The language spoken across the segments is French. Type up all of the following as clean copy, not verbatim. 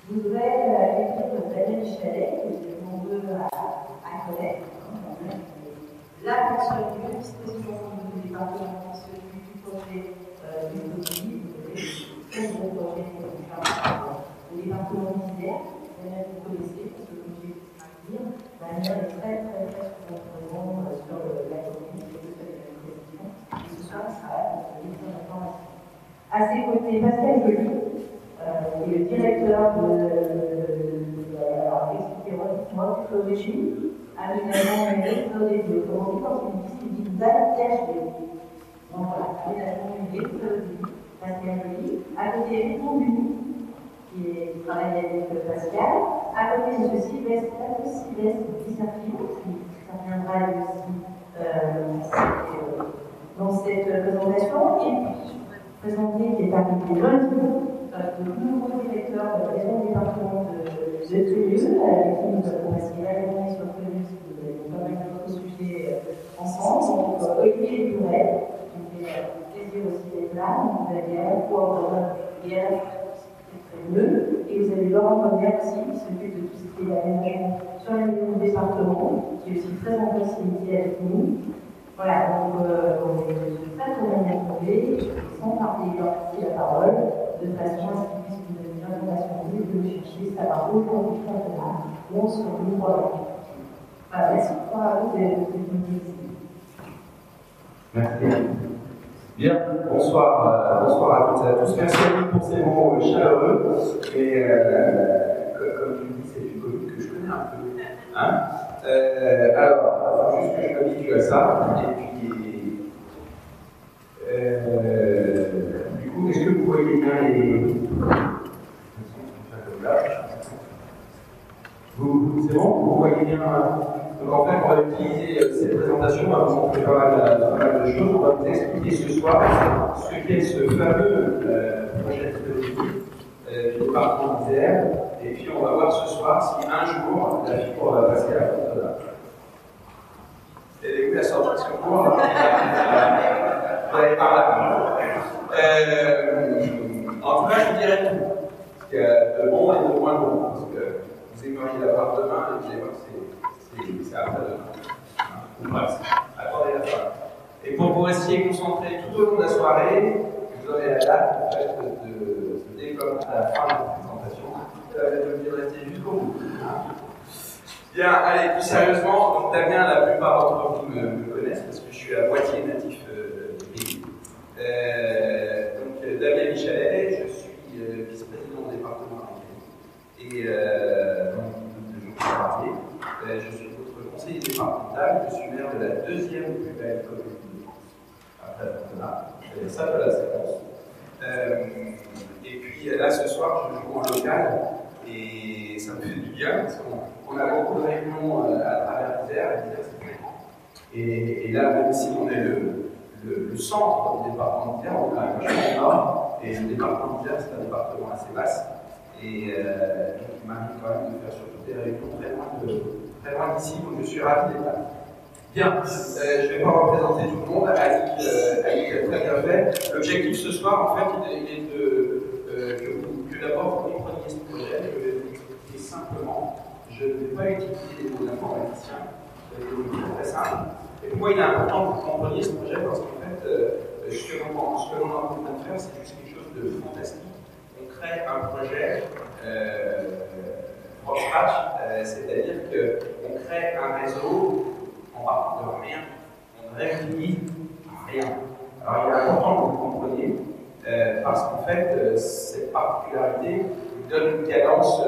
Je voudrais écrire Daniel Chalet, que vous êtes nombreux à connaître, la personne du vice-président du département qui s'occupe du projet du Covid, très gros projet au département d'Isère. Daniel, vous connaissez, parce que comme j'ai pu dire, Daniel est très souvent présent sur la commune, sur le fait de la précision. Et ce soir, il sera là pour donner des informations. À ses côtés, Pascal Joly, qui est le directeur moi, du régime, aménagement numérique, comment dire, quand il dit d'alterge. Donc voilà, aménagement numérique, Pascal Joly. À côté, Raymond Buny, qui travaille avec Pascal. À côté de Sylvestre Bissafio, qui interviendra lui aussi dans cette présentation. Et puis, je vais présenter qui est arrivé lundi, le nouveau directeur de la maison du département de Toulouse, avec qui nous avons passé la journée sur Toulouse, nous avons pas mal d'autres sujets ensemble. Donc, Olivier Duret, qui me fait plaisir aussi d'être là. Vous avez à la fois Pierre, et vous avez Laurent Bonner aussi, qui s'occupe de tout ce qui est aménagement sur la maison du département, qui est aussi très en proximité avec nous. Voilà, donc on est très bien trouvé, sans parler leur la parole, de façon à ce qu'ils puissent vous donner l'information de le chercher, savoir aujourd'hui où on se retrouve pour la. Voilà, merci à vous de venir ici. Merci. Bien, bonsoir à toutes et à tous. Merci à vous pour ces mots chaleureux. Et comme tu le dis, c'est une commune que je connais un peu. Hein alors, il faut juste que je m'habitue à ça. Et puis, du coup, est-ce que vous voyez bien les. C'est bon? Vous voyez bien. Donc en fait, on va utiliser cette présentation, on va vous montrer pas mal de choses. On va vous expliquer ce soir ce qu'est ce fameux projet de du département d'Isère. Et puis on va voir ce soir si un jour la fibre va passer à la porte de là. Et où la sortie de secours? Vous allez par là. En tout cas, je vous dirai tout. Il y a de bon et de moins bon. Parce que vous aimeriez l'avoir demain et vous allez voir que c'est après-demain. Bref, attendez la fin. Et pour rester concentré tout au long de la soirée, vous aurez la date en fait, de développement à la fin de la présentation. Vous allez de rester jusqu'au bout. Bien, allez, plus sérieusement, donc Damien, la plupart d'entre vous me connaissent parce que je suis à moitié natif du pays. Donc, Damien Michalet, je suis vice-président du département et je suis votre conseiller départemental, je suis maire de la deuxième plus belle commune de France, après Fontenay. C'est ça de la séquence. Et puis là, ce soir, je joue en local et ça me fait du bien parce qu'on a beaucoup de réunions à travers l'Isère, c'est très grand. Et là, même si on est le centre du département d'Isère, on a un vachement nord, et le département d'Isère, c'est un département assez vaste. Et donc, il m'arrive quand même de faire surtout des réunions très loin d'ici, donc je suis ravi d'être là. Bien, je ne vais pas représenter tout le monde, Ali l'a très bien fait. L'objectif ce soir, en fait, il est que d'abord vous compreniez ce projet. Je vais vous expliquer simplement. Je ne vais pas utiliser les mots d'informaticien, je vais vous dire très simple. Et pourquoi il est important que vous compreniez ce projet? Parce qu'en fait, ce que l'on est en train de faire, c'est juste quelque chose de fantastique. On crée un projet from scratch, c'est-à-dire qu'on crée un réseau en partant de rien, on réunit rien. Alors il est important que vous compreniez, parce qu'en fait, cette particularité vous donne une cadence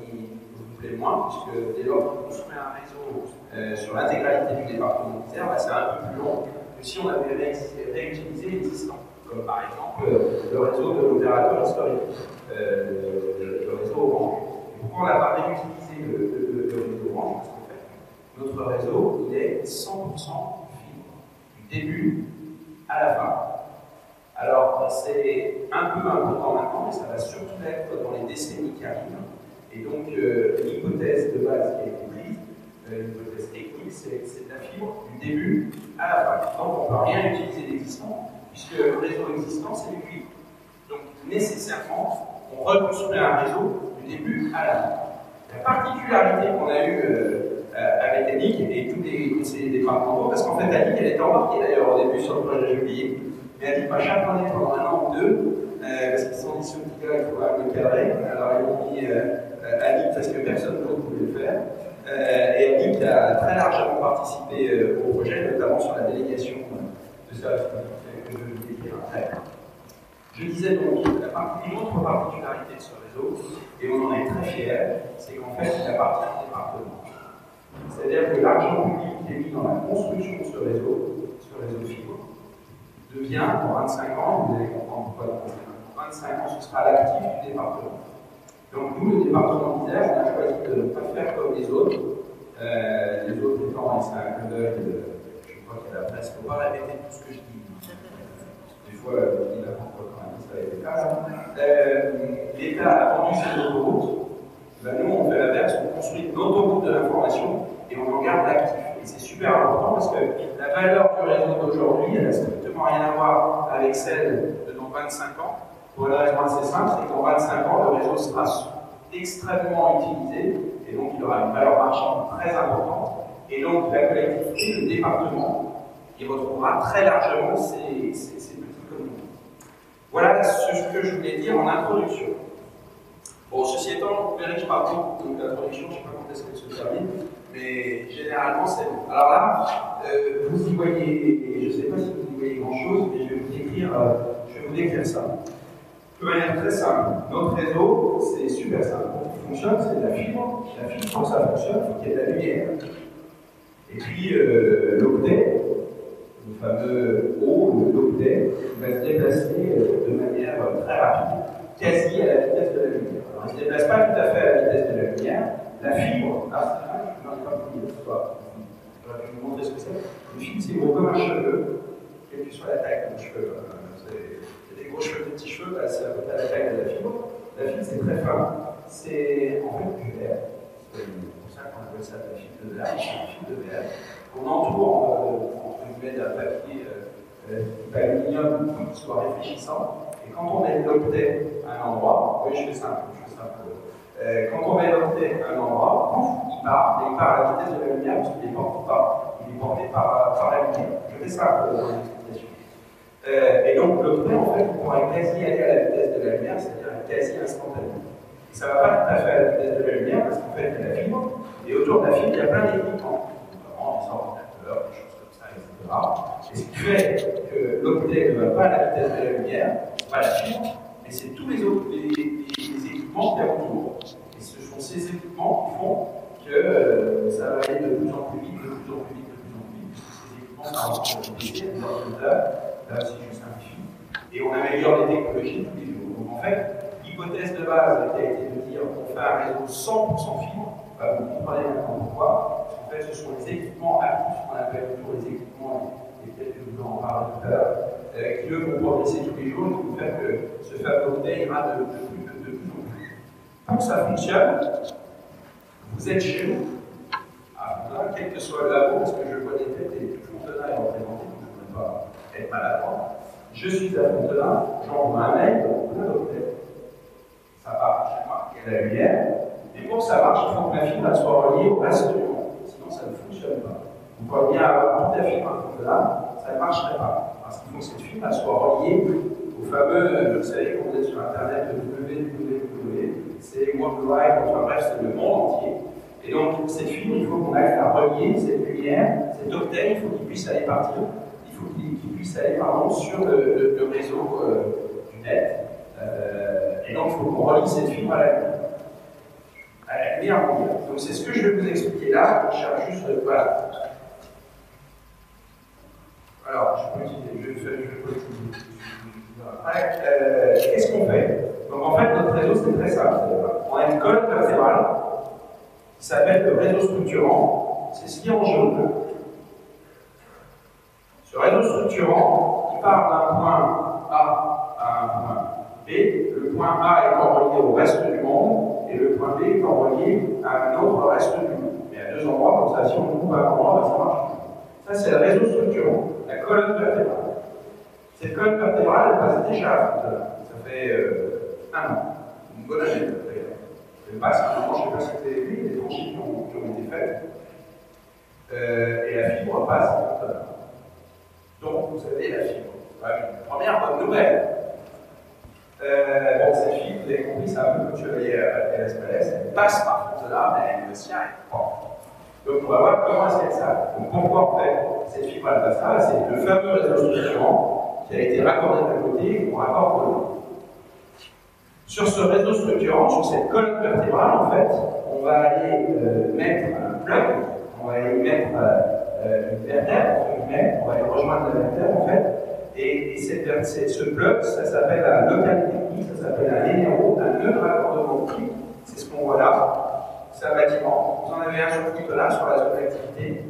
qui vous plaît moins, puisque dès lors qu'on construit un réseau sur l'intégralité du département d'Isère, c'est un peu plus long que si on avait réutilisé l'existant, comme par exemple le réseau de l'opérateur historique, le réseau Orange. Et pourquoi on n'a pas réutilisé le réseau Orange? Parce qu'en fait, notre réseau, il est 100% fibre, du début à la fin. Alors, c'est un peu important maintenant, mais ça va surtout être dans les décennies qui arrivent. Et donc, l'hypothèse de base qui a été prise, l'hypothèse technique, c'est de la fibre du début à la fin. Donc, on ne peut rien utiliser d'existant, puisque le réseau existant, c'est du cuivre. Donc, nécessairement, on reconstruit un réseau du début à la fin. La particularité qu'on a eue avec Annick et tous les conseillers départementaux, parce qu'en fait Annick elle était embarquée d'ailleurs au début sur le projet, j'ai oublié, mais Annick m'a chaperonné pendant 1 an ou 2, parce qu'ils se sont dit ce petit gars il faut le cadrer, alors ils ont mis Annick parce que personne d'autre ne pouvait le faire, et Annick a très largement participé au projet, notamment sur la délégation de service public que je vais vous décrire après. Je disais donc, une autre particularité de ce réseau, et on en est très fiers, c'est qu'en fait, il appartient au département. C'est-à-dire que l'argent public qui est mis dans la construction de ce réseau fibre, devient, pour 25 ans, vous allez comprendre pourquoi dans 25 ans, ce sera l'actif du département. Donc nous, le département d'Isère, on a choisi de ne pas faire comme les autres étant, et c'est un clin d'œil, je crois qu'il y a la presse, il ne faut pas répéter tout ce que je dis. Des fois, il a quand même, ça a été le cas. L'État a vendu ses autoroutes, ben nous on fait l'inverse, on construit une autoroute de l'information et on en garde l'actif. Et c'est super important parce que la valeur du réseau d'aujourd'hui, elle n'a strictement rien à voir avec celle de dans 25 ans. Pour une raison assez simple, c'est que dans 25 ans, le réseau sera extrêmement utilisé et donc il aura une valeur marchande très importante. Et donc la collectivité, le département, il retrouvera très largement ces petites communes. Voilà ce que je voulais dire en introduction. Bon, ceci étant, vous verrez que je parle beaucoup, donc l'introduction, je ne sais pas quand est-ce qu'elle se termine, mais généralement c'est bon. Alors là, vous y voyez, je ne sais pas si vous y voyez grand-chose, mais je vais vous décrire ça. De manière très simple, notre réseau, c'est super simple. Pour qu'il fonctionne, c'est de la fibre. La fibre, pour que ça fonctionne, il faut qu'il y ait de la lumière. Et puis, l'octet, le fameux haut, l'octet, va se déplacer de manière très rapide, quasi à la vitesse de la lumière. Alors, il ne se déplace pas tout à fait à la vitesse de la lumière. La fibre, je n'en ai pas pris ce soir. J'aurais pu vous montrer ce que c'est. Une fibre, c'est gros comme un cheveu, quelle que soit la taille de cheveu. Des gros cheveux, des petits cheveux, bah, c'est à peu près la taille de la fibre. La fibre, c'est très fin. C'est en fait du verre. C'est pour ça qu'on appelle ça la fibre de verre. C'est une fibre de verre qu'on entoure entre guillemets d'un papier d'aluminium qui soit réfléchissant. Et quand on met l'octet à un endroit, oui, je fais simple. Quand on met l'octet à un endroit, pouf, il part à la vitesse de la lumière, parce qu'il est porté par la lumière. Je fais ça pour l'explication. Et donc l'octet, en fait, il pourra quasi aller à la vitesse de la lumière, c'est-à-dire quasi instantané. Et ça ne va pas tout à fait à la vitesse de la lumière, parce qu'en fait, il y a la fibre, et autour de la fibre, il y a plein d'équipements, notamment des ordinateurs, des choses comme ça, etc. Et ce qui fait que l'octet ne va pas à la vitesse de la lumière, pas la fibre, mais c'est tous les autres les équipements qu'il y a autour. Et ce sont ces équipements qui font que ça va aller de plus en plus vite, puisque ces équipements, par exemple, des ordinateurs, là aussi je simplifie, et on améliore les technologies tous les jours. Donc en fait, l'hypothèse de base qui a été de dire qu'on fait un réseau 100% fibre, vous comprenez maintenant pourquoi, parce qu'en fait ce sont les équipements actifs qu'on appelle toujours les équipements, et peut-être que je vous en parlerai tout à l'heure, qui eux vont progresser tous les jours et qui vont faire que ce fameux octet ira de plus en plus. Pour que ça fonctionne, vous êtes chez vous, à Fontenay, quel que soit le labo, parce que je vois des têtes et tout Fontenay est représenté, donc je ne voudrais pas être maladroit. Je suis à Fontenay, j'envoie un mail, plein d'octets. Ça part chez moi, il y a la lumière, mais pour que ça marche, il faut que la fibre soit reliée au reste du monde, sinon ça ne fonctionne pas. Vous pouvez bien avoir toute la fibre à Fontenay, ça ne marcherait pas, parce qu'il faut que cette fibre soit reliée au fameux, vous savez, quand vous êtes sur Internet, www, c'est World Wide, enfin bref, c'est le monde entier. Et donc, cette fibre, il faut qu'on aille la relier, cette lumière, cet octet, il faut qu'il puisse aller partir. Il faut qu'il puisse aller sur le réseau du net. Et donc, il faut qu'on relie cette fibre à la lumière mondiale. Donc, c'est ce que je vais vous expliquer là. Je cherche juste. Voilà. Alors, je vais utiliser. Qu'est-ce qu'on fait? Donc, en fait, notre réseau, c'est très simple. On a une colonne vertébrale qui s'appelle le réseau structurant. C'est ce qui est en jaune. Ce réseau structurant, qui part d'un point A à un point B, le point A étant relié au reste du monde, et le point B étant relié à un autre reste du monde. Mais à deux endroits, comme ça, si on coupe à un endroit, ça marche. Ça, c'est le réseau structurant, la colonne vertébrale. Cette colonne vertébrale, elle passe déjà à Fontenay. Ça fait un an, une bonne année d'ailleurs. Le masque, je ne sais pas si vous avez vu, les franchises qui ont été faites. Et la fibre passe contre là. Donc, vous avez la fibre. Une première bonne nouvelle. Bon, cette fibre, vous avez compris, c'est un peu comme Chevalier à l'Espalès, elle passe par contre là, mais elle ne s'y arrive pas. Donc, on va voir comment est-ce qu'elle s'arrête. Donc, pourquoi en fait cette fibre elle passe là? C'est le fameux réseau structurant qui a été raccordé d'un côté et qu'on raccorde de l'autre. Sur ce réseau structurant, sur cette colonne vertébrale, en fait, on va aller mettre un plug, on va aller mettre une vertèbre, on va aller rejoindre la vertèbre, en fait, et ce plug, ça s'appelle un local technique, ça s'appelle un énéro, un nœud de raccordement optique, c'est ce qu'on voit là. C'est un bâtiment, vous en avez un sur le couteau là, sur la zone d'activité.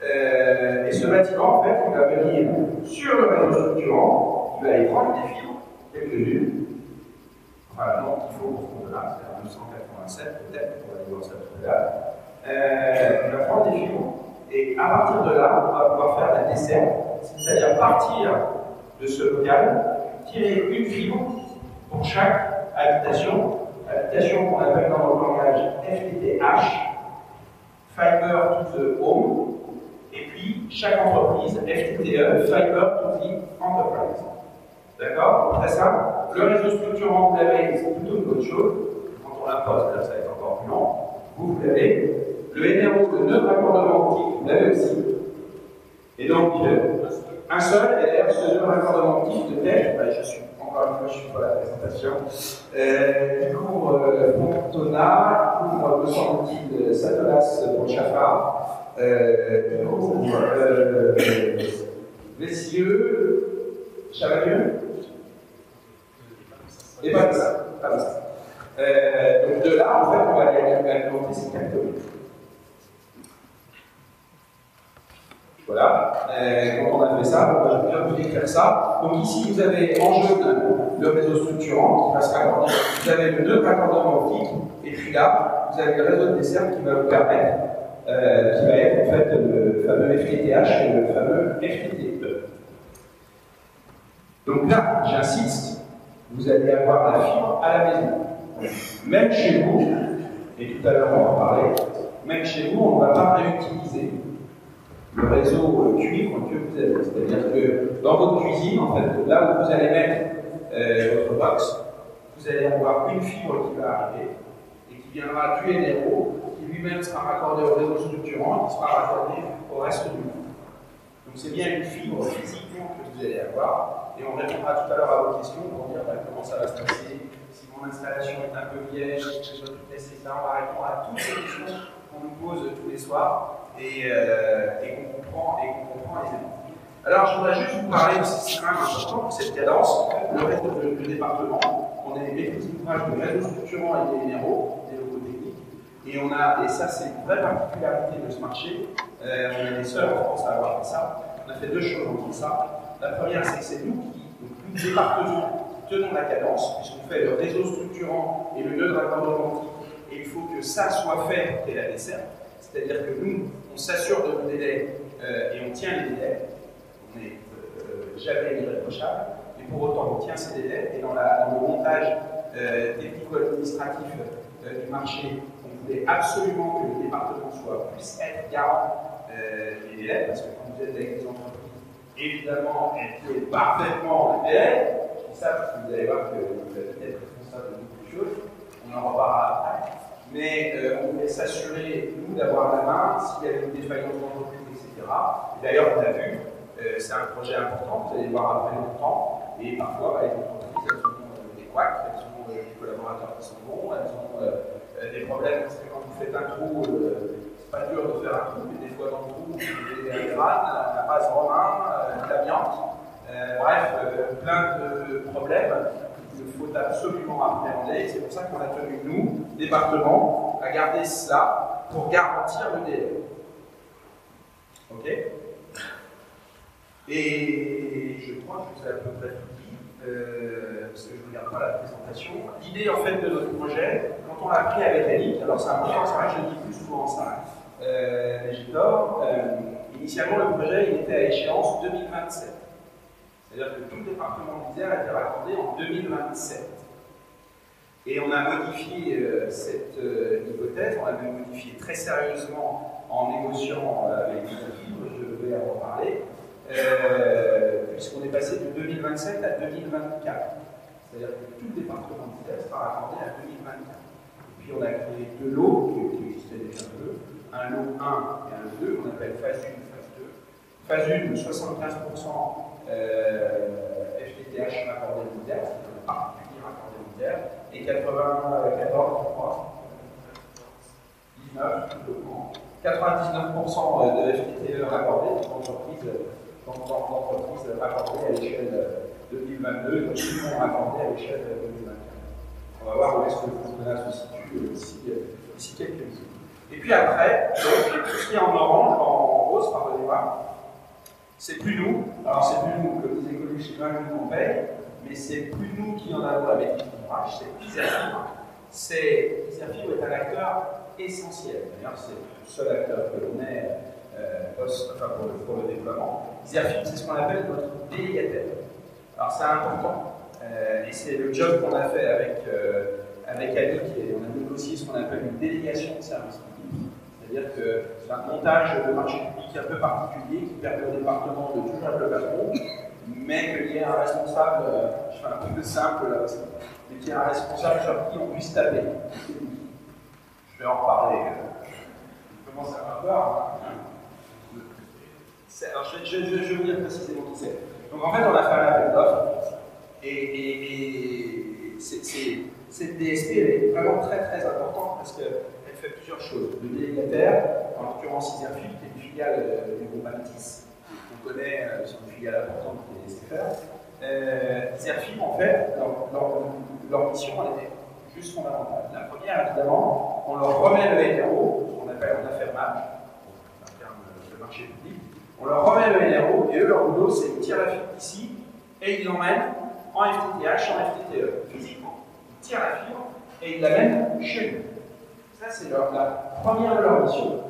Et ce bâtiment, en fait, il va venir sur le réseau structurant, il va aller prendre des fibres, quelques-unes. Voilà, donc il faut pour ce là, c'est en 1987 peut-être, on va aller voir ça tout à l'heure. Il va prendre des fibres, et à partir de là, on va pouvoir faire la desserte, c'est-à-dire partir de ce local, tirer une fibre pour chaque habitation qu'on appelle dans notre langage FTTH, Fiber to the Home, et puis chaque entreprise, FTTE, Fiber to the Enterprise. D'accord? Très simple. Le réseau structurant, vous l'avez, c'est plutôt une bonne chose. Quand on la pose, là, ça va être encore plus long. Vous l'avez. Le NRO, le nœud de raccordement optique, vous l'avez aussi. Et donc, un seul, et d'ailleurs, ce nœud de raccordement optique de tête, je suis encore une fois, je suis pas à la présentation, il couvre Fontona, il couvre, me semble-t-il, Satolas pour Chafard, il couvre Vessieux, Chavalieux, et pas ça. Donc de là, en fait, on va aller alimenter ces quatre communes. Voilà. Quand on a fait ça, je vais bien vous décrire ça. Donc ici, vous avez en jaune le réseau structurant qui va se raccorder. Vous avez le nœud de raccordement optique. Et puis là, vous avez le réseau de dessert qui va vous permettre, qui va être en fait le fameux FTTH et le fameux FTTE. Donc là, j'insiste, vous allez avoir la fibre à la maison. Même chez vous, et tout à l'heure on va en parler, même chez vous, on ne va pas réutiliser le réseau cuivre que vous avez. C'est-à-dire que dans votre cuisine, en fait, là où vous allez mettre votre box, vous allez avoir une fibre qui va arriver et qui viendra tuer l'héros, qui lui-même sera raccordé au réseau structurant et qui sera raccordé au reste du monde. Donc c'est bien une fibre physiquement que vous allez avoir, et on répondra tout à l'heure à vos questions pour dire comment ça va se passer, si mon installation est un peu vieille, si je dois tout tester, ça. On va répondre à toutes ces questions qu'on nous pose tous les soirs et qu'on comprend aisément. Alors je voudrais juste vous parler, c'est quand même important, de cette cadence, le département. On est maîtrise d'ouvrage de réseau structurant et des minéraux, des locaux techniques, et ça c'est une vraie particularité de ce marché. On est les seuls en France à avoir fait ça. On a fait deux choses en ça. La première, c'est que c'est nous qui, donc, département, tenons la cadence, puisqu'on fait le réseau structurant et le nœud de raccordement optique, et il faut que ça soit fait dès la desserte. C'est-à-dire que nous, on s'assure de nos délais et on tient les délais. On n'est jamais irréprochable, et pour autant, on tient ces délais. Et dans le montage technico-administratif du marché, on voulait absolument que le département puisse être garant des délais, parce que quand vous êtes avec des entreprises, évidemment, elles tiennent parfaitement les délais. Je dis ça parce que vous allez voir que vous êtes peut-être responsable de beaucoup de choses. On en reparlera après. Mais on voulait s'assurer, nous, d'avoir la main s'il y avait une défaillance d'entreprise, etc. Et d'ailleurs, on l'a vu, c'est un projet important, vous allez voir après longtemps. Et parfois, les entreprises, elles ont des couacs, elles ont des collaborateurs qui sont bons, elles ont des problèmes, parce que quand vous faites un trou, c'est pas dur de faire un trou, mais des fois dans le trou, vous avez un crâne, la base romain, l'amiante, bref, plein de problèmes qu'il faut absolument appréhender. C'est pour ça qu'on a tenu, nous, département, à garder cela pour garantir le délai. Ok? Et je crois que vous avez à peu près tout dit, parce que je ne regarde pas la présentation. L'idée en fait de notre projet, quand on l'a pris avec Annick, alors c'est important, c'est vrai que je ne dis plus souvent ça, mais j'ai tort. Initialement, le projet il était à échéance 2027. C'est-à-dire que tout le département d'Isère a été raccordé en 2027. Et on a modifié cette hypothèse, on l'a même modifié très sérieusement en négociant avec Fibre, je vais en parler, puisqu'on est passé de 2027 à 2024. C'est-à-dire que tout le département d'Isère sera raccordé à 2024. Et puis on a créé deux lots qui existaient déjà deux, un lot 1 et un lot 2, qu'on appelle phase 1 phase 2. Phase 1, 75% FTTH raccordé à l'Isère, c'est-à-dire le particulier raccordé à l'Isère, et 99% de FTTE raccordés d'entreprises raccordées à l'échelle 2022 et qui vont raccorder à l'échelle 2024. On va voir où est-ce que le fonctionnaire se situe d'ici quelques minutes. Et puis après, donc, tout ce qui est en orange, en rose, pardonnez-moi, c'est plus nous. Alors c'est plus nous, comme disait Coluche, c'est pas nous qu'on paye, mais c'est plus nous qui en avons la maîtrise d'ouvrage, c'est Iserfibre. Iserfibre est un acteur essentiel. D'ailleurs, c'est le seul acteur que l'on ait pour le déploiement. Iserfibre, c'est ce qu'on appelle notre délégataire. Alors c'est important, et c'est le job qu'on a fait avec Annick, et on a négocié ce qu'on appelle une délégation de services publics, c'est-à-dire que c'est un montage de marché public un peu particulier qui permet au département de toujours être le patron, mais qu'il y ait un responsable, je fais un peu simple là, mais qu'il y ait un responsable sur qui on puisse taper. Je vais en reparler. Je commence à avoir peur. Alors je vais vous dire précisément qui c'est. Donc en fait, on a fait un appel d'offres et cette DSP elle est vraiment très très importante parce qu'elle fait plusieurs choses. Le délégataire, en l'occurrence Iserfibre, qui est une filiale du groupe Altis, qu'on connaît, c'est une filiale importante qui est SFR. Iserfibre, en fait, leur mission elle était juste fondamentale. La première, évidemment, on leur remet le LRO, ce qu'on appelle un affairage, en termes de marché public. On leur remet le LRO et eux, leur boulot, c'est de tirer la fibre ici et ils l'emmènent en FTTH, en FTTE, physiquement. Ils tirent la fibre et ils l'amènent chez nous. Ça, c'est la première de leur mission.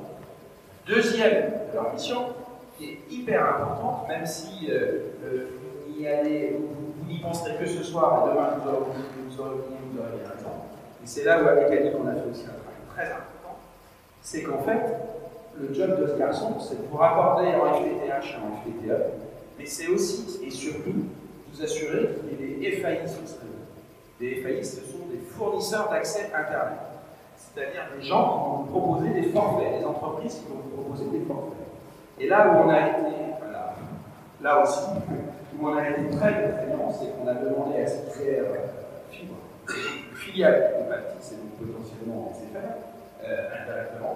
Deuxième de leur mission, qui est hyper importante, même si vous n'y penserez que ce soir et demain vous aurez bien raison. Et c'est là où, avec Annick, on a fait aussi un travail très important. C'est qu'en fait, le job de ce garçon, c'est de vous raccorder en FTTH et en FTTE, mais c'est aussi et surtout vous assurer qu'il y ait des FAI sur ce réseau. Les FAI, ce sont des fournisseurs d'accès Internet, c'est-à-dire des gens qui vont vous proposer des forfaits, des entreprises qui vont vous proposer des forfaits. Et là où on a été, là aussi, où on a été très contraignant, c'est qu'on a demandé à cette Fibre, une filiale de Altis, et donc potentiellement SFR, indirectement,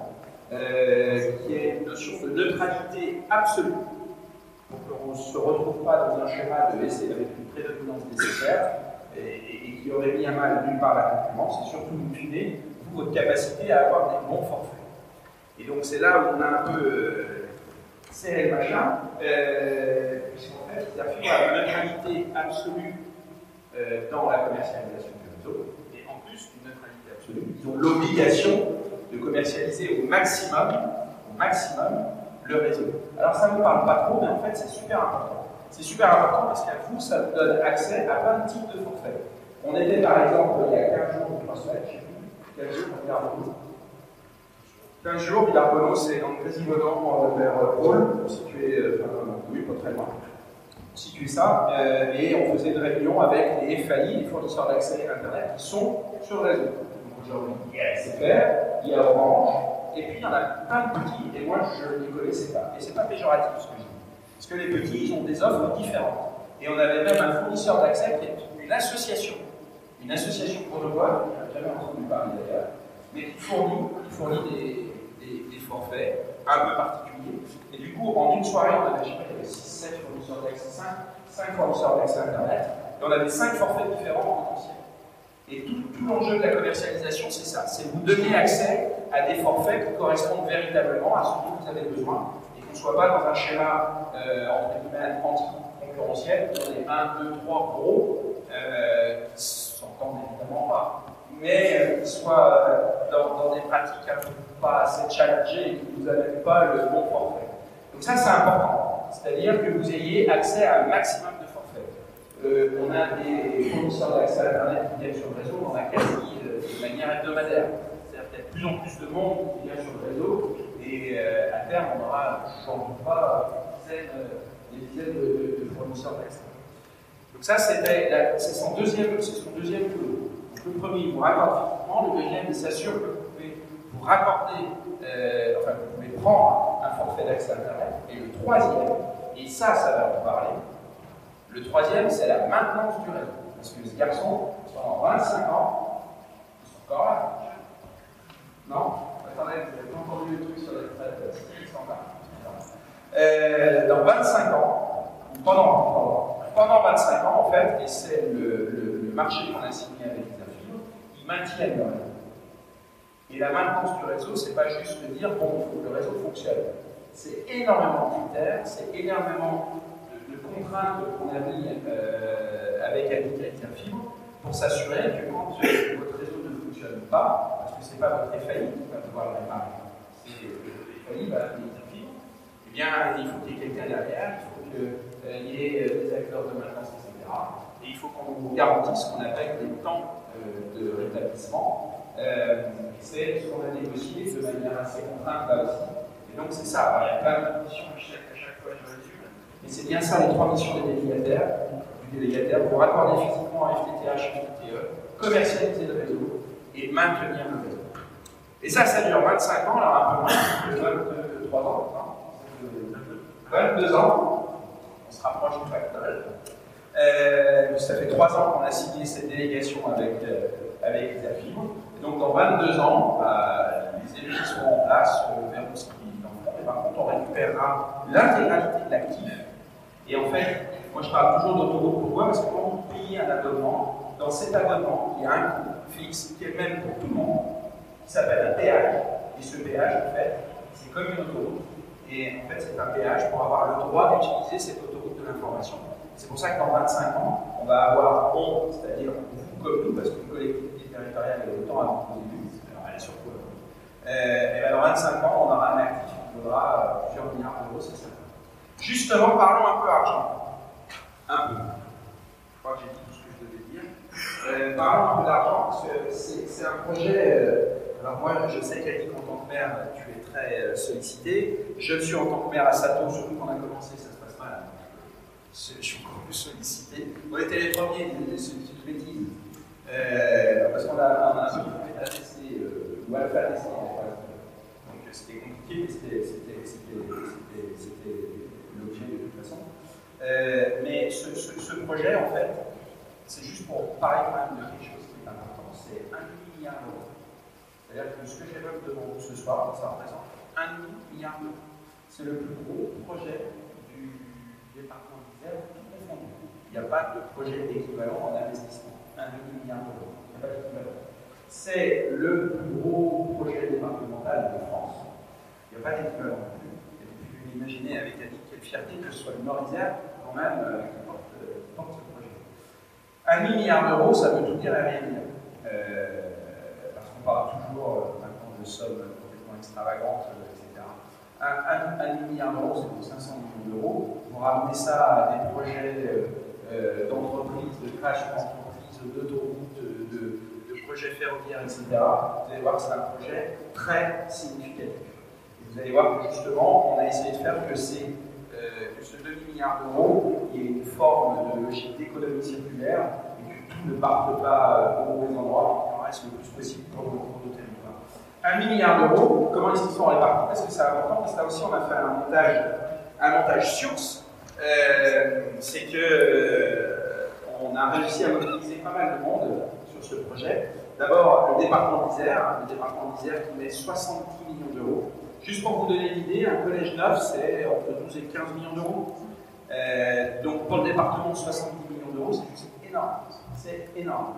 qui est une notion de neutralité absolue. Donc on ne se retrouve pas dans un schéma de laisser avec une prédominance des SFR et qui aurait mis à mal d'une part la concurrence et surtout in fine, votre capacité à avoir des bons forfaits. Et donc c'est là où on a un peu serré le machin, puisqu'en fait, Iserfibre a une neutralité absolue dans la commercialisation du réseau, et en plus une neutralité absolue, ils ont l'obligation de commercialiser au maximum le réseau. Alors ça ne me parle pas trop, mais en fait c'est super important. C'est super important parce qu'à vous, ça vous donne accès à plein de types de forfaits. On était par exemple, il y a 15 jours ou 3 semaines, je ne sais plus, 15 jours, on regarde 15 jours, Villard-Bono, c'est en quasi-votant vers Paul, situé, oui, pas très loin. Situé ça, et on faisait une réunion avec les FAI, les fournisseurs d'accès à Internet, qui sont sur le réseau. Donc aujourd'hui, il y a SFR, il y a Orange, et puis il y en a plein de petits, et moi je ne les connaissais pas. Et c'est pas péjoratif ce que je dis. Parce que les petits, ils ont des offres différentes. Et on avait même un fournisseur d'accès qui est une association grenobloise, je n'ai jamais entendu parler d'ailleurs, mais qui fournit des forfaits un peu particuliers. Et du coup, en une soirée, on avait, je sais pas, il y avait 6-7 fournisseurs d'accès, 5 fournisseurs d'accès Internet, et on avait 5 forfaits différents en potentiel. Et tout l'enjeu de la commercialisation, c'est ça, c'est vous donner accès à des forfaits qui correspondent véritablement à ce dont vous avez besoin, et qu'on ne soit pas dans un schéma, entre guillemets, anti-concurrentiel, où on est 1, 2, 3 gros, qui s'entendent évidemment pas, mais qui soient dans des pratiques un peu pas assez challengées et qui ne vous amènent pas le bon forfait. Donc ça, c'est important. C'est-à-dire que vous ayez accès à un maximum de forfaits. On a des fournisseurs d'accès à Internet qui viennent sur le réseau, on a quasi manière hebdomadaire. C'est-à-dire qu'il y a de plus en plus de monde qui vient sur le réseau, et à terme, on aura, je n'en doute pas, des dizaines de fournisseurs d'accès. Donc ça, c'est son deuxième boulot. Donc le premier, il vous raccorde physiquement. Le deuxième, il s'assure que vous pouvez vous raccorder, vous pouvez prendre un forfait d'accès Internet. Et le troisième, et ça va vous parler, le troisième, c'est la maintenance du réseau. Parce que ce garçon, pendant 25 ans, ils sont encore là. Non? Attendez, vous n'avez pas entendu le truc sur les retraites, ils sont là. Dans 25 ans, pendant 25 ans, en fait, et c'est le marché qu'on a signé avec Interfibre, ils maintiennent le réseau. Et la maintenance du réseau, c'est pas juste de dire, bon, il faut que le réseau fonctionne. C'est énormément de critères, c'est énormément de contraintes qu'on a mis avec Interfibre pour s'assurer que quand votre réseau ne fonctionne pas, parce que ce n'est pas votre FAI qui va pouvoir le réparer, c'est le FAI va appeler Interfibre, eh bien, il faut qu'il y ait quelqu'un derrière, il faut qu'il y ait des acteurs de maintenance, etc. Et il faut qu'on vous garantisse ce qu'on appelle des temps de rétablissement. C'est ce qu'on a négocié de manière assez contrainte là aussi. Et donc c'est ça, il y a pas mal de missions à chaque fois, je résume. Mais c'est bien ça les trois missions des délégataires. Du délégataire, pour raccorder physiquement à FTTH, FTTE, commercialiser le réseau et maintenir le réseau. Et ça dure 25 ans, alors un peu moins, 23 ans, non 22 ans, on se rapproche du pactole. Ça fait 3 ans qu'on a signé cette délégation avec Interfibre. Donc dans 22 ans, les élus qui seront en place verront ce qu'ils en font. Et par contre, on récupérera l'intégralité de l'actif. Et en fait, moi je parle toujours d'autoroute. Pourquoi? Parce que quand vous payez un abonnement, dans cet abonnement, il y a un coût fixe qui est le même pour tout le monde, qui s'appelle un péage. Et ce péage, en fait, c'est comme une autoroute. Et en fait, c'est un péage pour avoir le droit d'utiliser cette autoroute de l'information. C'est pour ça que dans 25 ans, on va avoir c'est-à-dire vous comme nous, parce qu'une collectivité territoriale est autant avant qu'au début, alors elle est sur quoi et bien dans 25 ans, on aura un actif qui vaudra plusieurs milliards d'euros, c'est ça. Justement, parlons un peu argent. Un peu. Je crois que j'ai dit tout ce que je devais dire. Parlons un peu d'argent, parce que c'est un projet. Alors moi, je sais qu'Yannick, en tant que maire, tu es très sollicité. Je le suis en tant que maire à Satow, surtout quand on a commencé, ça se passe mal. Je suis encore plus sollicité. On était les premiers, c'est une petite bêtise. Parce qu'on a un peu de bêta-testé, ou alpha-testé. Donc c'était compliqué, mais c'était l'objet de toute façon. Mais ce projet, en fait, c'est juste pour parler quand même de quelque chose qui est important, c'est 1,5 milliard d'euros. C'est-à-dire que ce que j'évoque devant vous ce soir, ça représente 1,5 milliard d'euros. C'est le plus gros projet du département d'Isère, tout confondu. Il n'y a pas de projet équivalent en investissement. 1,5 milliard d'euros. Il n'y a pas d'équivalent. C'est le plus gros projet départemental de France. Il n'y a pas d'équivalent non plus. Et vous pouvez imaginer avec Yannick quelle fierté que ce soit le Nord-Isère, quand même, qui porte ce projet. 1,5 milliard d'euros, ça veut tout dire et rien dire. Parce qu'on parle toujours maintenant de sommes complètement extravagantes, etc. 1,5 milliard d'euros, c'est pour 500 millions d'euros. Vous ramenez ça à des projets d'entreprises, de création d'entreprises, d'autoroutes, de projets ferroviaires, etc. Vous allez voir que c'est un projet très significatif. Et vous allez voir que justement, on a essayé de faire que ce demi-milliard d'euros, il y ait une forme de logique d'économie circulaire et que tout ne parte pas au mauvais endroit, mais qu'il en reste le plus possible pour nos territoires. 1 milliard d'euros, comment est-ce qu'ils sont répartis? Parce que c'est important, parce que là aussi on a fait un montage source. C'est que on a réussi à mobiliser pas mal de monde sur ce projet. D'abord, le département d'Isère qui met 70 millions d'euros. Juste pour vous donner l'idée, un collège neuf, c'est entre 12 et 15 millions d'euros. Donc pour le département, 70 millions d'euros, c'est juste énorme. C'est énorme.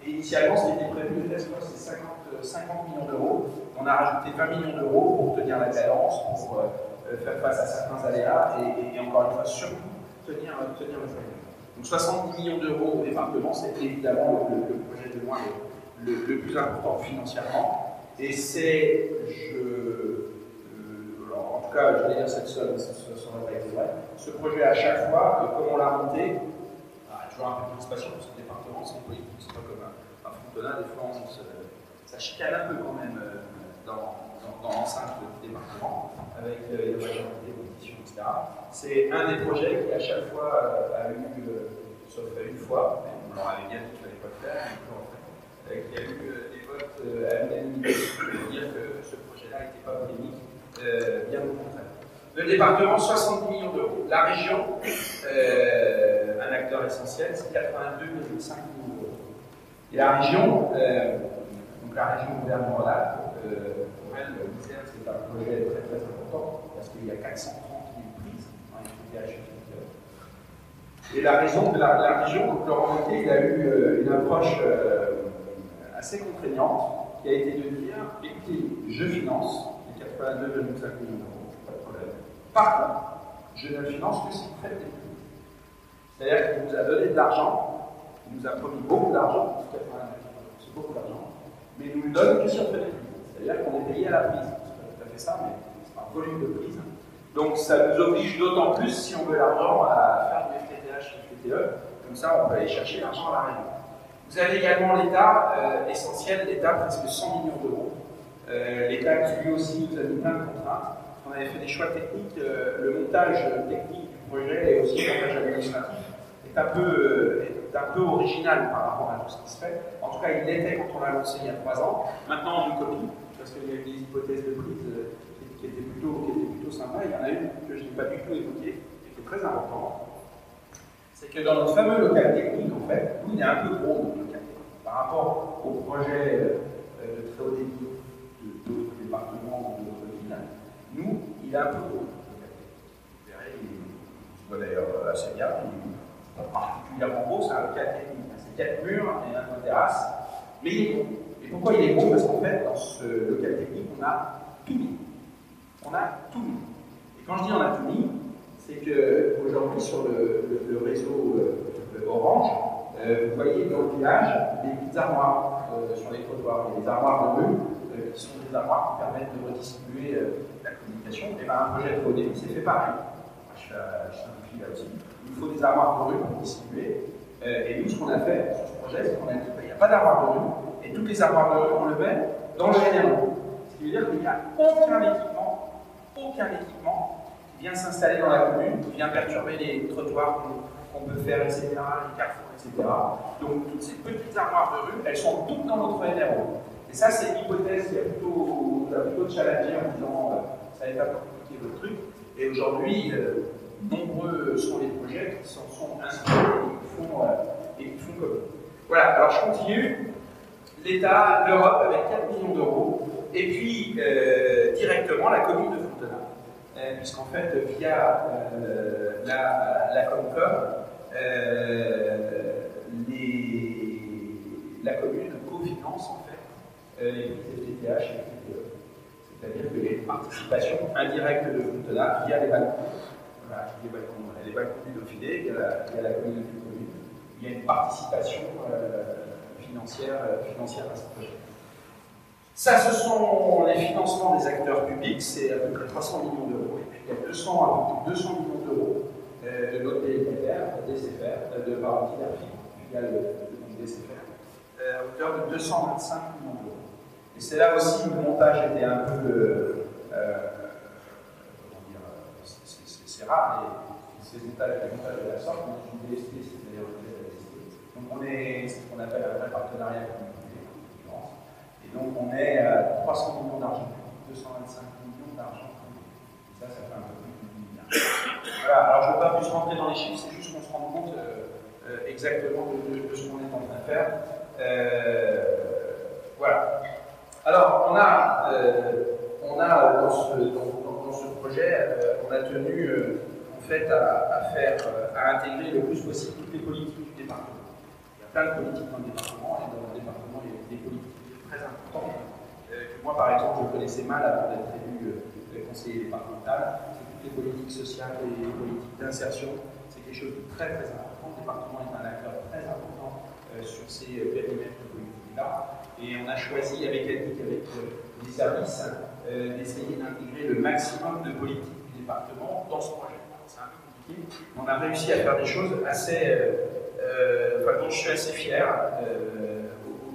Et initialement, ce qui était prévu, c'est 50 millions d'euros. On a rajouté 20 millions d'euros pour tenir la cadence, pour faire face à certains aléas et encore une fois, surtout, tenir le projet. Donc 70 millions d'euros au département, c'est évidemment le projet de loin le plus important financièrement. Et c'est, en tout cas, je vais dire cette somme, ça ne saurait pas être vrai. Ce projet, à chaque fois, comme on l'a monté, toujours un peu de participation, parce que le département, c'est politique, c'est pas comme un fontonnat, des fois, ça chicane un peu quand même dans l'enceinte du département, avec les majorités, compétitions, etc. C'est un des projets qui, à chaque fois, a eu, sauf une fois, mais on leur avait bien dit qu'il ne fallait pas le faire, qui a eu des votes à l'unanimité pour dire que ce projet-là n'était pas polémique, bien au contraire. Le département, 70 millions d'euros. La région, un acteur essentiel, c'est 82,5 millions d'euros. Et la région, donc la région Auvergne-Rhône-Alpes, pour elle, l'ISERM, c'est un projet très très important, parce qu'il y a 430 000 prises dans les TPH. Et la région, donc Laurent Wauquiez, il a eu une approche assez contraignante, qui a été de dire, écoutez, je finance les 82,5 millions d'euros, pas de problème. Par contre, je ne finance que si vous faites des prises. C'est-à-dire qu'il nous a donné de l'argent, il nous a promis beaucoup d'argent, c'est beaucoup d'argent, mais il nous le donne que si on fait des prises. C'est-à-dire qu'on est payé à la prise. C'est pas tout à fait ça, mais c'est un volume de prise. Donc ça nous oblige d'autant plus, si on veut l'argent, à faire du FTTH, du FTTE. Comme ça, on peut aller chercher l'argent à la région. Vous avez également l'État, essentiel, l'État, presque 100 millions d'euros. L'État qui lui aussi nous a mis plein de contraintes. On avait fait des choix techniques. Le montage technique du projet et aussi le montage administratif est un peu original par rapport à tout ce qui se fait. En tout cas, il l'était quand on l'a lancé il y a 3 ans. Maintenant, on nous copie, parce qu'il y a eu des hypothèses de prise qui étaient plutôt sympas. Il y en a une que je n'ai pas du tout évoquée, et qui est très importante. C'est que dans notre fameux local technique, en fait, nous, il est un peu gros, notre local technique. Par rapport au projet de très haut débit d'autres départements ou d'autres villes, nous, il est un peu gros, notre local technique. Vous verrez, on se voit d'ailleurs assez bien. Particulièrement beau, c'est un local technique. C'est 4 murs et un terrasse, mais il est beau. Et pourquoi il est beau? Parce qu'en fait, dans ce local technique, on a tout mis. On a tout mis. Et quand je dis on a tout mis, c'est qu'aujourd'hui, sur le réseau Orange, vous voyez dans le village des petites armoires sur les trottoirs. Il y a des armoires de rue qui sont des armoires qui permettent de redistribuer la communication. Et bien, un projet de haut débit, c'est fait pareil. Je simplifie là aussi. Il faut des armoires de rue pour distribuer. Et nous, ce qu'on a fait sur ce projet, c'est qu'on a dit qu'il n'y a pas d'armoire de rue, et toutes les armoires de rue, on le met dans le NRO. Ce qui veut dire qu'il n'y a aucun équipement qui vient s'installer dans la commune, qui vient perturber les trottoirs qu'on peut faire, etc., les carrefours, etc. Donc, toutes ces petites armoires de rue, elles sont toutes dans notre NRO. Et ça, c'est une hypothèse qui a plutôt challengé en disant ça va être un peu compliqué votre truc. Et aujourd'hui, nombreux sont les projets qui s'en sont inspirés et qui font comme. Voilà, alors je continue. L'État, l'Europe avec 4 millions d'euros, et puis directement la commune de Fontenay, puisqu'en fait, via la Comcom, la commune cofinance en fait les prises FTTH et FTTE. C'est-à-dire qu'il y a une participation indirecte de Fontenay via les balcons. Voilà, les balcons du Dauphiné, il y a la commune de commune. Il y a une participation financière à ce projet. Ça, ce sont les financements des acteurs publics, c'est à peu près 300 millions d'euros. Et puis il y a un peu plus de 200 millions d'euros de notre délégataire, DCFR, de Tiderfi, filiale de DCFR, à hauteur de 225 millions d'euros. Et c'est là aussi où le montage était un peu. C'est rare, ces montages de la sorte, on est une DST, c'est d'ailleurs une DST. Donc c'est ce qu'on appelle un vrai partenariat communautaire, en l'occurrence. Et donc on est à 300 millions d'argent, 225 millions d'argent. Et ça fait un peu plus de 10 milliards. Voilà, alors je ne veux pas plus rentrer dans les chiffres, c'est juste qu'on se rende compte exactement de ce qu'on est en train de faire. Voilà. Alors, on a dans ce projet, on a tenu en fait à intégrer le plus possible toutes les politiques du département. Il y a plein de politiques dans le département, et dans le département, il y a des politiques très importantes que moi, par exemple, je connaissais mal avant d'être élu conseiller départemental. C'est toutes les politiques sociales et les politiques d'insertion. C'est quelque chose de très très important. Le département est un acteur très important sur ces périmètres de politique-là. Et on a choisi avec Annick, avec les services, d'essayer d'intégrer le maximum de politiques du département dans ce projet. C'est un peu compliqué. On a réussi à faire des choses assez, dont je suis assez fier,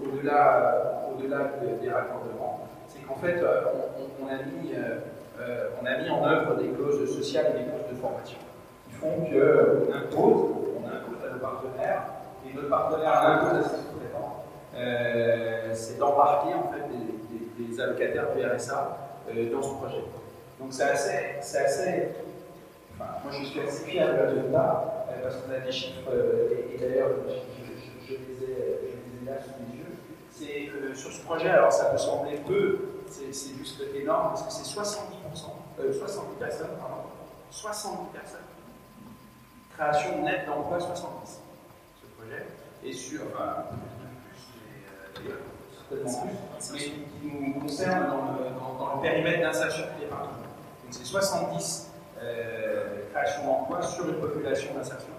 au-delà au-delà des raccordements, c'est qu'en fait, on a mis en œuvre des clauses sociales et des clauses de formation qui font qu'on impose à nos partenaires, et nos partenaires imposent à ses sous-traitants, c'est d'embarquer en fait des allocataires du RSA dans ce projet. Donc c'est assez. Enfin, moi je suis assez fier de la résultat parce qu'on a des chiffres, et d'ailleurs je les ai là sous les yeux. C'est sur ce projet, alors ça peut sembler peu, c'est juste énorme parce que c'est 70 personnes, 70 personnes. Création nette d'emploi 70, ce projet. Et sur, enfin, certainement plus, mais qui nous concerne dans le périmètre d'insertion du département. Donc c'est 70 créations d'emplois sur une population d'insertion,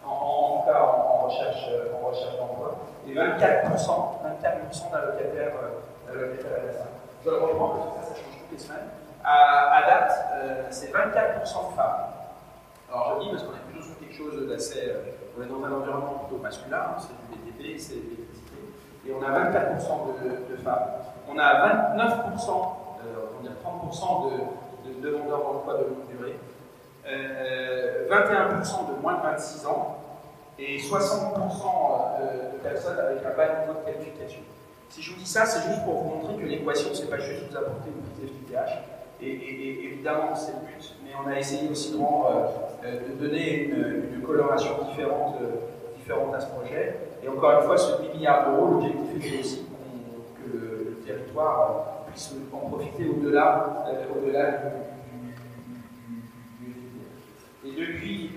en cas en recherche d'emploi, et 24% d'allocataires RSA. Je le reprends parce que ça change toutes les semaines. À date, c'est 24% de femmes. Alors je dis parce qu'on est plutôt sur quelque chose d'assez. On est dans un environnement plutôt masculin, c'est du BTP, c'est de l'électricité, et on a 24% de femmes. On a 29%, on va dire 30% de demandeurs d'emploi de longue durée, 21% de moins de 26 ans, et 60% de personnes avec un bas niveau de qualification. Si je vous dis ça, c'est juste pour vous montrer que l'équation, c'est pas juste vous apporter une prise FTTH, et évidemment c'est le but, mais on a essayé aussi de donner une coloration différente à ce projet. Et encore une fois, ce 8 milliards d'euros, l'objectif est aussi que le territoire puisse en profiter au-delà du Et depuis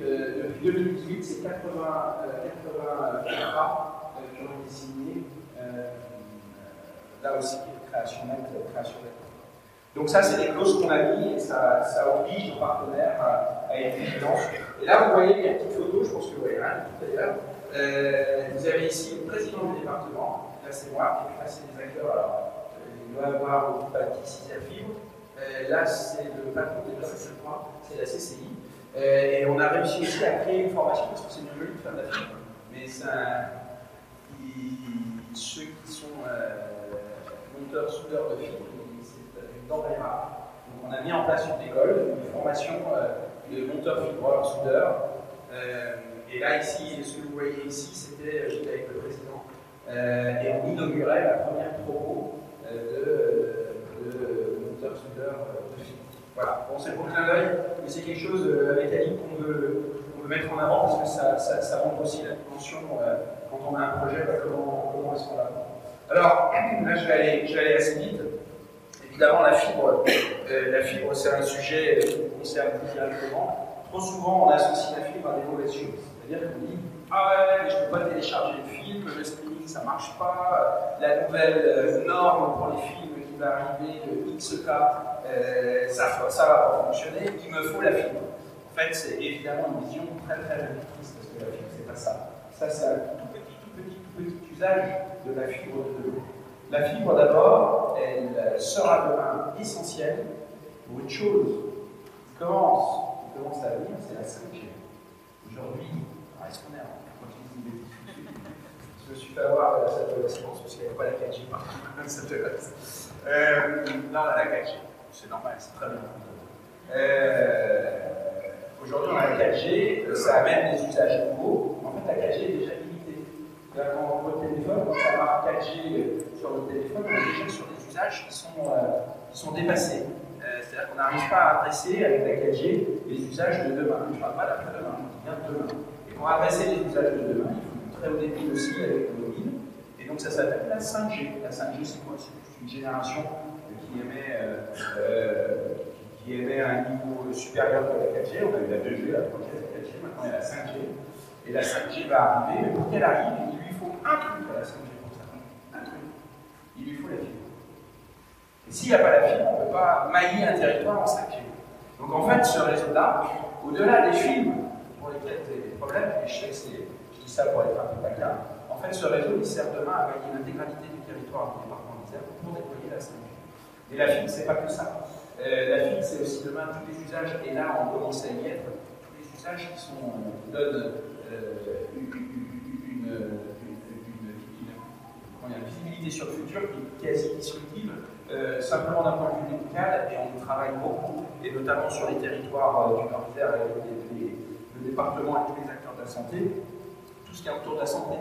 2018, c'est 80 contrats qui ont été signés, là aussi, création nette. Donc ça, c'est des clauses qu'on a mis et ça oblige nos partenaires à être vigilants. Et là, vous voyez, il y a une petite photo, je pense que vous voyez rien tout d'ailleurs. Vous avez ici le président du département, là c'est moi, et puis là c'est des acteurs. Alors, il doit y avoir au groupe Altis, Fibre. Là, c'est le patron des places, je crois, c'est la CCI. Et on a réussi aussi à créer une formation, parce que c'est une jolie de faire de la fibre, mais ceux qui sont monteurs, soudeurs de fibre, c'est une denrée rare. Donc on a mis en place une école, une formation de monteurs fibreurs, soudeurs. Et là, ici, ce que vous voyez ici, c'était j'étais avec le président. Et on inaugurait la première promo de monteurs, soudeurs de fibre. Voilà, bon, c'est pour le clin d'œil, mais c'est quelque chose avec Ali qu'on veut mettre en avant parce que ça montre aussi la dimension quand on a un projet, comment est-ce qu'on va. Alors, là je vais aller assez vite. Évidemment, la fibre c'est un sujet qui nous concerne plus directement. Trop souvent, on associe la fibre à des mauvaises choses. C'est-à-dire qu'on dit ah ouais, mais je ne peux pas télécharger le film, le streaming ça ne marche pas, la nouvelle norme pour les films qui va arriver, le XK, ça va pas fonctionner, il me faut la fibre. En fait, c'est évidemment une vision très réductrice parce que la fibre, c'est pas ça. Ça, c'est un tout petit usage de la fibre de l'eau. La fibre, d'abord, elle sera demain essentielle pour une chose qui commence à venir, c'est la 5G. Aujourd'hui, est-ce qu'on est en continuité? Je me suis fait avoir cette adolescence parce qu'il n'y avait pas la 4G partout. Non, la 4G, c'est normal, c'est très bien. Aujourd'hui, on a la 4G, ça amène des usages nouveaux. En fait, la 4G est déjà limitée. Quand on voit le téléphone, quand ça marque 4G sur le téléphone, on est déjà sur des usages qui sont dépassés. C'est-à-dire qu'on n'arrive pas à adresser avec la 4G les usages de demain. Je ne parle pas d'après-demain, je dis bien de demain. Et pour adresser les usages de demain, il faut du très haut débit aussi avec le mobile. Et donc ça s'appelle la 5G. La 5G, c'est quoi? C'est une génération qui émet à un niveau supérieur que la 4G. On a eu la 2G, la 3G, la 4G, maintenant il y a la 5G. Et la 5G va arriver, mais pour qu'elle arrive, il lui faut un truc à la 5G pour ça. Un truc. Il lui faut la fibre. Et s'il n'y a pas la fibre, on ne peut pas mailler un territoire en 5G. Donc en fait, ce réseau-là, au-delà des films pour lesquels il y a des problèmes, et je dis ça pour être un peu taquin, en fait, ce réseau, il sert demain à mailler l'intégralité du territoire du département d'Isère pour déployer la 5G. Et la fibre, c'est pas que ça. La fibre, c'est aussi demain tous les usages, et là, on commence à y être, tous les usages qui donnent une visibilité visibilité sur le futur qui est quasi disruptive, simplement d'un point de vue médical, et on travaille beaucoup, et notamment sur les territoires du Nord-Isère, le département et tous les acteurs de la santé, tout ce qui est autour de la santé.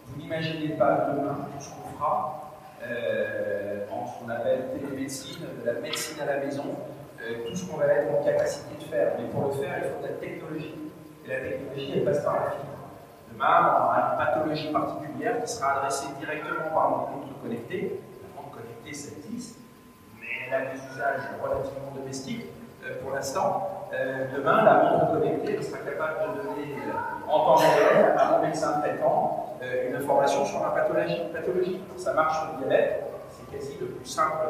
Vous n'imaginez pas demain tout ce qu'on fera en ce qu'on appelle télémédecine, de la médecine à la maison, tout ce qu'on va être en capacité de faire. Mais pour le faire, il faut de la technologie. Et la technologie, elle passe par la fibre. Demain, on aura une pathologie particulière qui sera adressée directement par une montre connectée. La montre connectée, ça existe, mais elle a des usages relativement domestiques pour l'instant. Demain, la montre connectée elle sera capable de donner en temps réel à mon médecin traitant une information sur la pathologie. Ça marche sur le diabète, c'est quasi le plus simple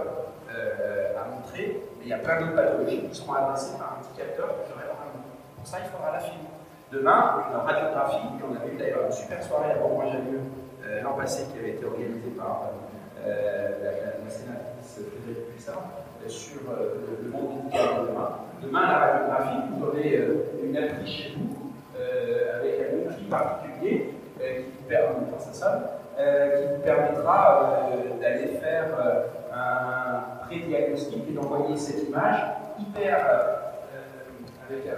à montrer, mais il y a plein d'autres pathologies qui seront adressées par un petit capteur que j'aurai dans la montre. Pour ça, il faudra la fibre. Demain, une radiographie, on avait eu d'ailleurs une super soirée à Bourgoin-Jallieu l'an passé qui avait été organisée par la sénatrice Frédérique Puissard sur le monde médical de demain. Demain, la radiographie, vous aurez une appli chez vous avec un outil particulier qui vous permettra d'aller faire un pré-diagnostic et d'envoyer cette image hyper avec qui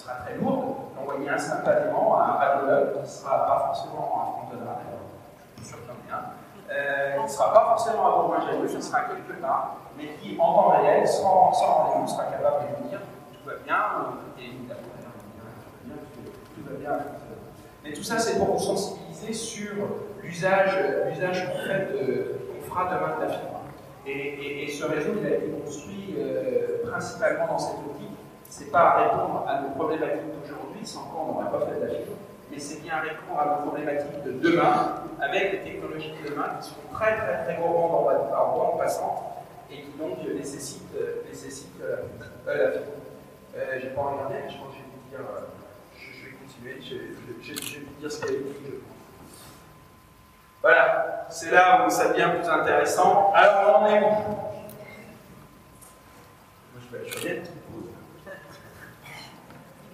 sera très lourde, d'envoyer instantanément à un radiologue qui ne sera pas forcément à Frontenay, je suis sûr qu'il y en a un, qui ne sera pas forcément à Bourgoin-Jallieu, ce sera quelque part, mais qui en temps réel, sans rendez-vous, sera capable de vous dire tout va bien, et évidemment, tout va bien. Mais tout ça, c'est pour vous sensibiliser sur l'usage qu'on fera demain de la fibre. Et ce réseau, il a été construit principalement dans cette optique. C'est pas répondre à nos problématiques d'aujourd'hui, sans quoi on n'aurait pas fait de la fibre, mais c'est bien répondre à nos problématiques de demain, avec les technologies de demain qui sont très très très gourmandes en bande passante et qui donc nécessitent la fibre. J'ai pas regardé, mais je pense que je vais vous dire. Je vais continuer, je vais vous dire ce qu'il y a écrit. Voilà, c'est là où ça devient plus intéressant. Alors, on en est où? Moi, je vais aller sur les pause.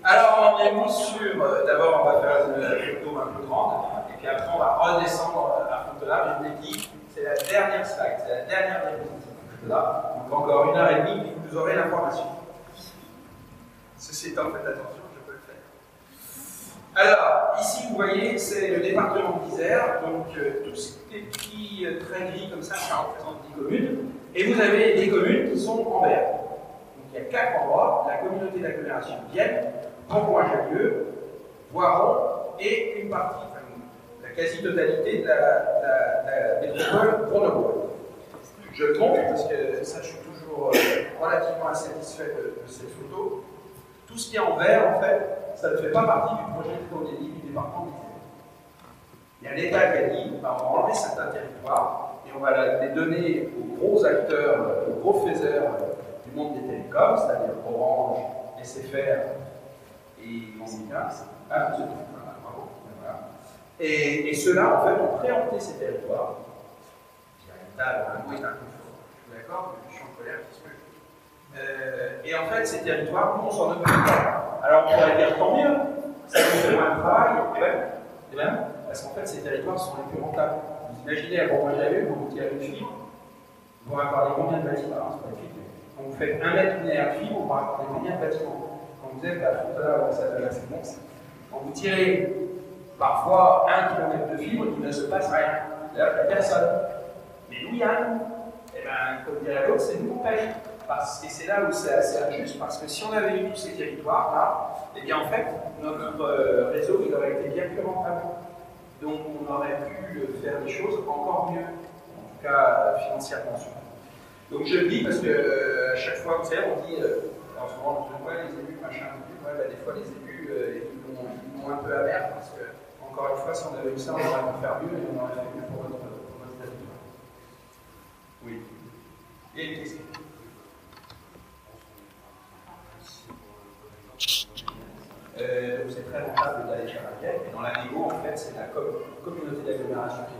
Alors, on en est où sur. D'abord, on va faire une photo un peu grande, et puis après, on va redescendre à Frontenay. Je vous l'ai dit, c'est la dernière slide, c'est la dernière diapositive. Là, donc encore 1h30, puis vous aurez l'information. Ceci étant, faites attention, je peux le faire. Alors, ici, vous voyez, c'est le département d'Isère, donc tous ces petits traits gris comme ça représente 10 communes, et vous avez des communes qui sont en vert. Donc il y a 4 endroits, la communauté d'agglomération Vienne, Bourgoin-Jallieu, Voiron, et une partie, enfin, la quasi-totalité de la métropole Grenoble. Je compte, parce que ça, je suis toujours relativement insatisfait de cette photo. Tout ce qui est en vert, en fait, ça ne fait pas partie du projet de haut débit du département d'Isère. Il y a l'État qui a dit, on va enlever certains territoires et on va les donner aux gros acteurs, aux gros faiseurs du monde des télécoms, c'est-à-dire Orange, SFR et Montpellier. Et ceux-là, en fait, ont préempté ces territoires. L'État, un mot est un peu fort. D'accord? Je suis en colère, qu'est-ce que et en fait, ces territoires, nous, on s'en occupe pas. Alors, on pourrait dire tant mieux, ça nous fait moins de travail, et bien, parce qu'en fait, ces territoires sont les plus rentables. Vous imaginez, à Bourgoin-Jallieu, quand vous tirez une fibre, vous raccordez combien de bâtiments? Alors, c'est pas une fibre. Quand vous faites 1 mètre linéaire de fibre, vous raccordez combien de bâtiments? Quand vous êtes à Frontenay, ça devient assez bon. Quand vous tirez parfois 1 km de fibre, il ne se passe rien. Là, il n'y a personne. Mais nous, il y a un. Et bien, comme dirait l'autre, c'est nous qu'on paye. Et c'est là où c'est assez injuste, parce que si on avait eu tous ces territoires-là, eh bien en fait, notre réseau il aurait été bien plus rentable. Donc on aurait pu faire des choses encore mieux, en tout cas financièrement. Donc je le dis parce que à chaque fois, vous savez, on dit, en ce moment, je vois les élus, machin, des fois les élus, ils m'ont un peu amer, parce que, encore une fois, si on avait eu ça, on aurait pu faire mieux et on aurait fait mieux pour notre territoire. Oui. Et une question. Donc c'est très rentable d'aller faire la quête. Et dans la négo, en fait, c'est la communauté d'agglomération qui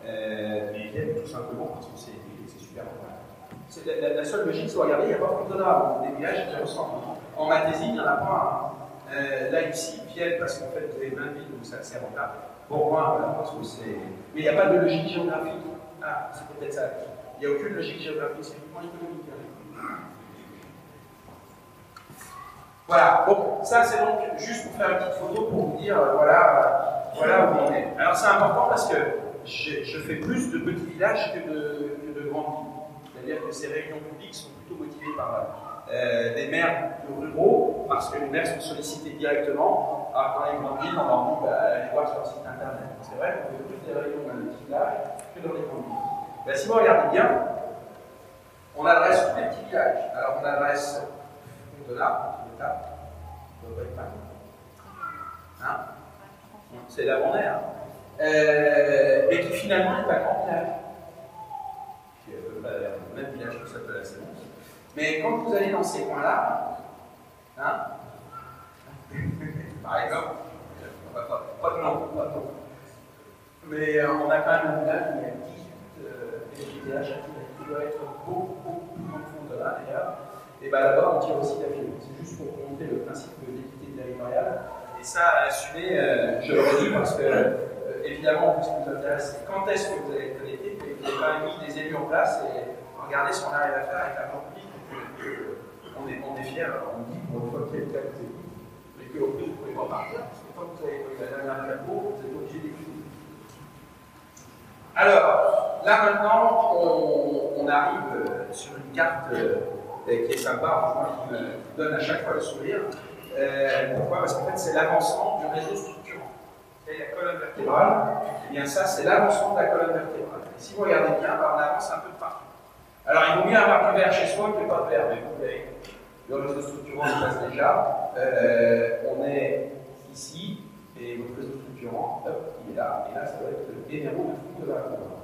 est mais Vienne tout simplement parce que c'est super rentable. C'est la seule logique, c'est de regarder, il n'y a pas Frontenay, des villages qui ressemblent. En Mathésie, il n'y en a pas un. Là, ici, Vienne, parce qu'en fait, vous avez 20 villes, donc c'est assez rentable. Bourgoin, voilà, parce que c'est. Mais il n'y a pas de logique géographique. Ah, c'est peut-être ça. Il n'y a aucune logique géographique, c'est uniquement économique. Voilà, bon, ça c'est donc juste pour faire une petite photo pour vous dire, voilà où on est. Alors c'est important parce que je fais plus de petits villages que de grandes villes. C'est-à-dire que ces réunions publiques sont plutôt motivées par des maires ruraux, parce que les maires sont sollicités directement. Alors dans les grandes villes, on leur dit, allez voir sur le site internet. C'est vrai qu'on fait plus des réunions dans les petits villages que dans les grandes villes. Si vous regardez bien, on adresse tous les petits villages. Alors on adresse de là, hein, c'est là où on est, hein. Et qui finalement est un grand village, qui est le même village que ça peut la Séance. Mais quand vous allez dans ces coins-là, hein, par exemple, pas de nom, mais on a quand même un village où il y a 18 villages qui doit être beaucoup plus profond de là d'ailleurs. Et bien là-bas, on tire aussi la file. C'est juste pour montrer le principe de l'équité territoriale. Et ça, à assumer, je le redis parce que, évidemment, ce qui nous intéresse, c'est quand est-ce que vous allez être connecté, et vous avez quand même mis des élus en place, et regardez ce qu'on arrive à faire avec l'argent public. On est fiers, on dit pour une fois qu'il y a le cas de vous mais qu'au plus, vous ne pouvez pas partir, parce que quand vous avez eu la dernière capot, vous êtes obligé d'écouter. Alors, là maintenant, on arrive sur une carte qui est sympa, qui me donne à chaque fois le sourire. Pourquoi? Parce qu'en fait, c'est l'avancement du réseau structurant. Et la colonne vertébrale, et bien ça, c'est l'avancement de la colonne vertébrale. Et si vous regardez bien, on avance un peu de partout. Alors, il vaut mieux avoir du vert chez soi que pas de vert, mais vous voyez, le réseau structurant se passe déjà. On est ici, et votre réseau structurant, hop, il est là, et là, ça doit être les néros de la couleur.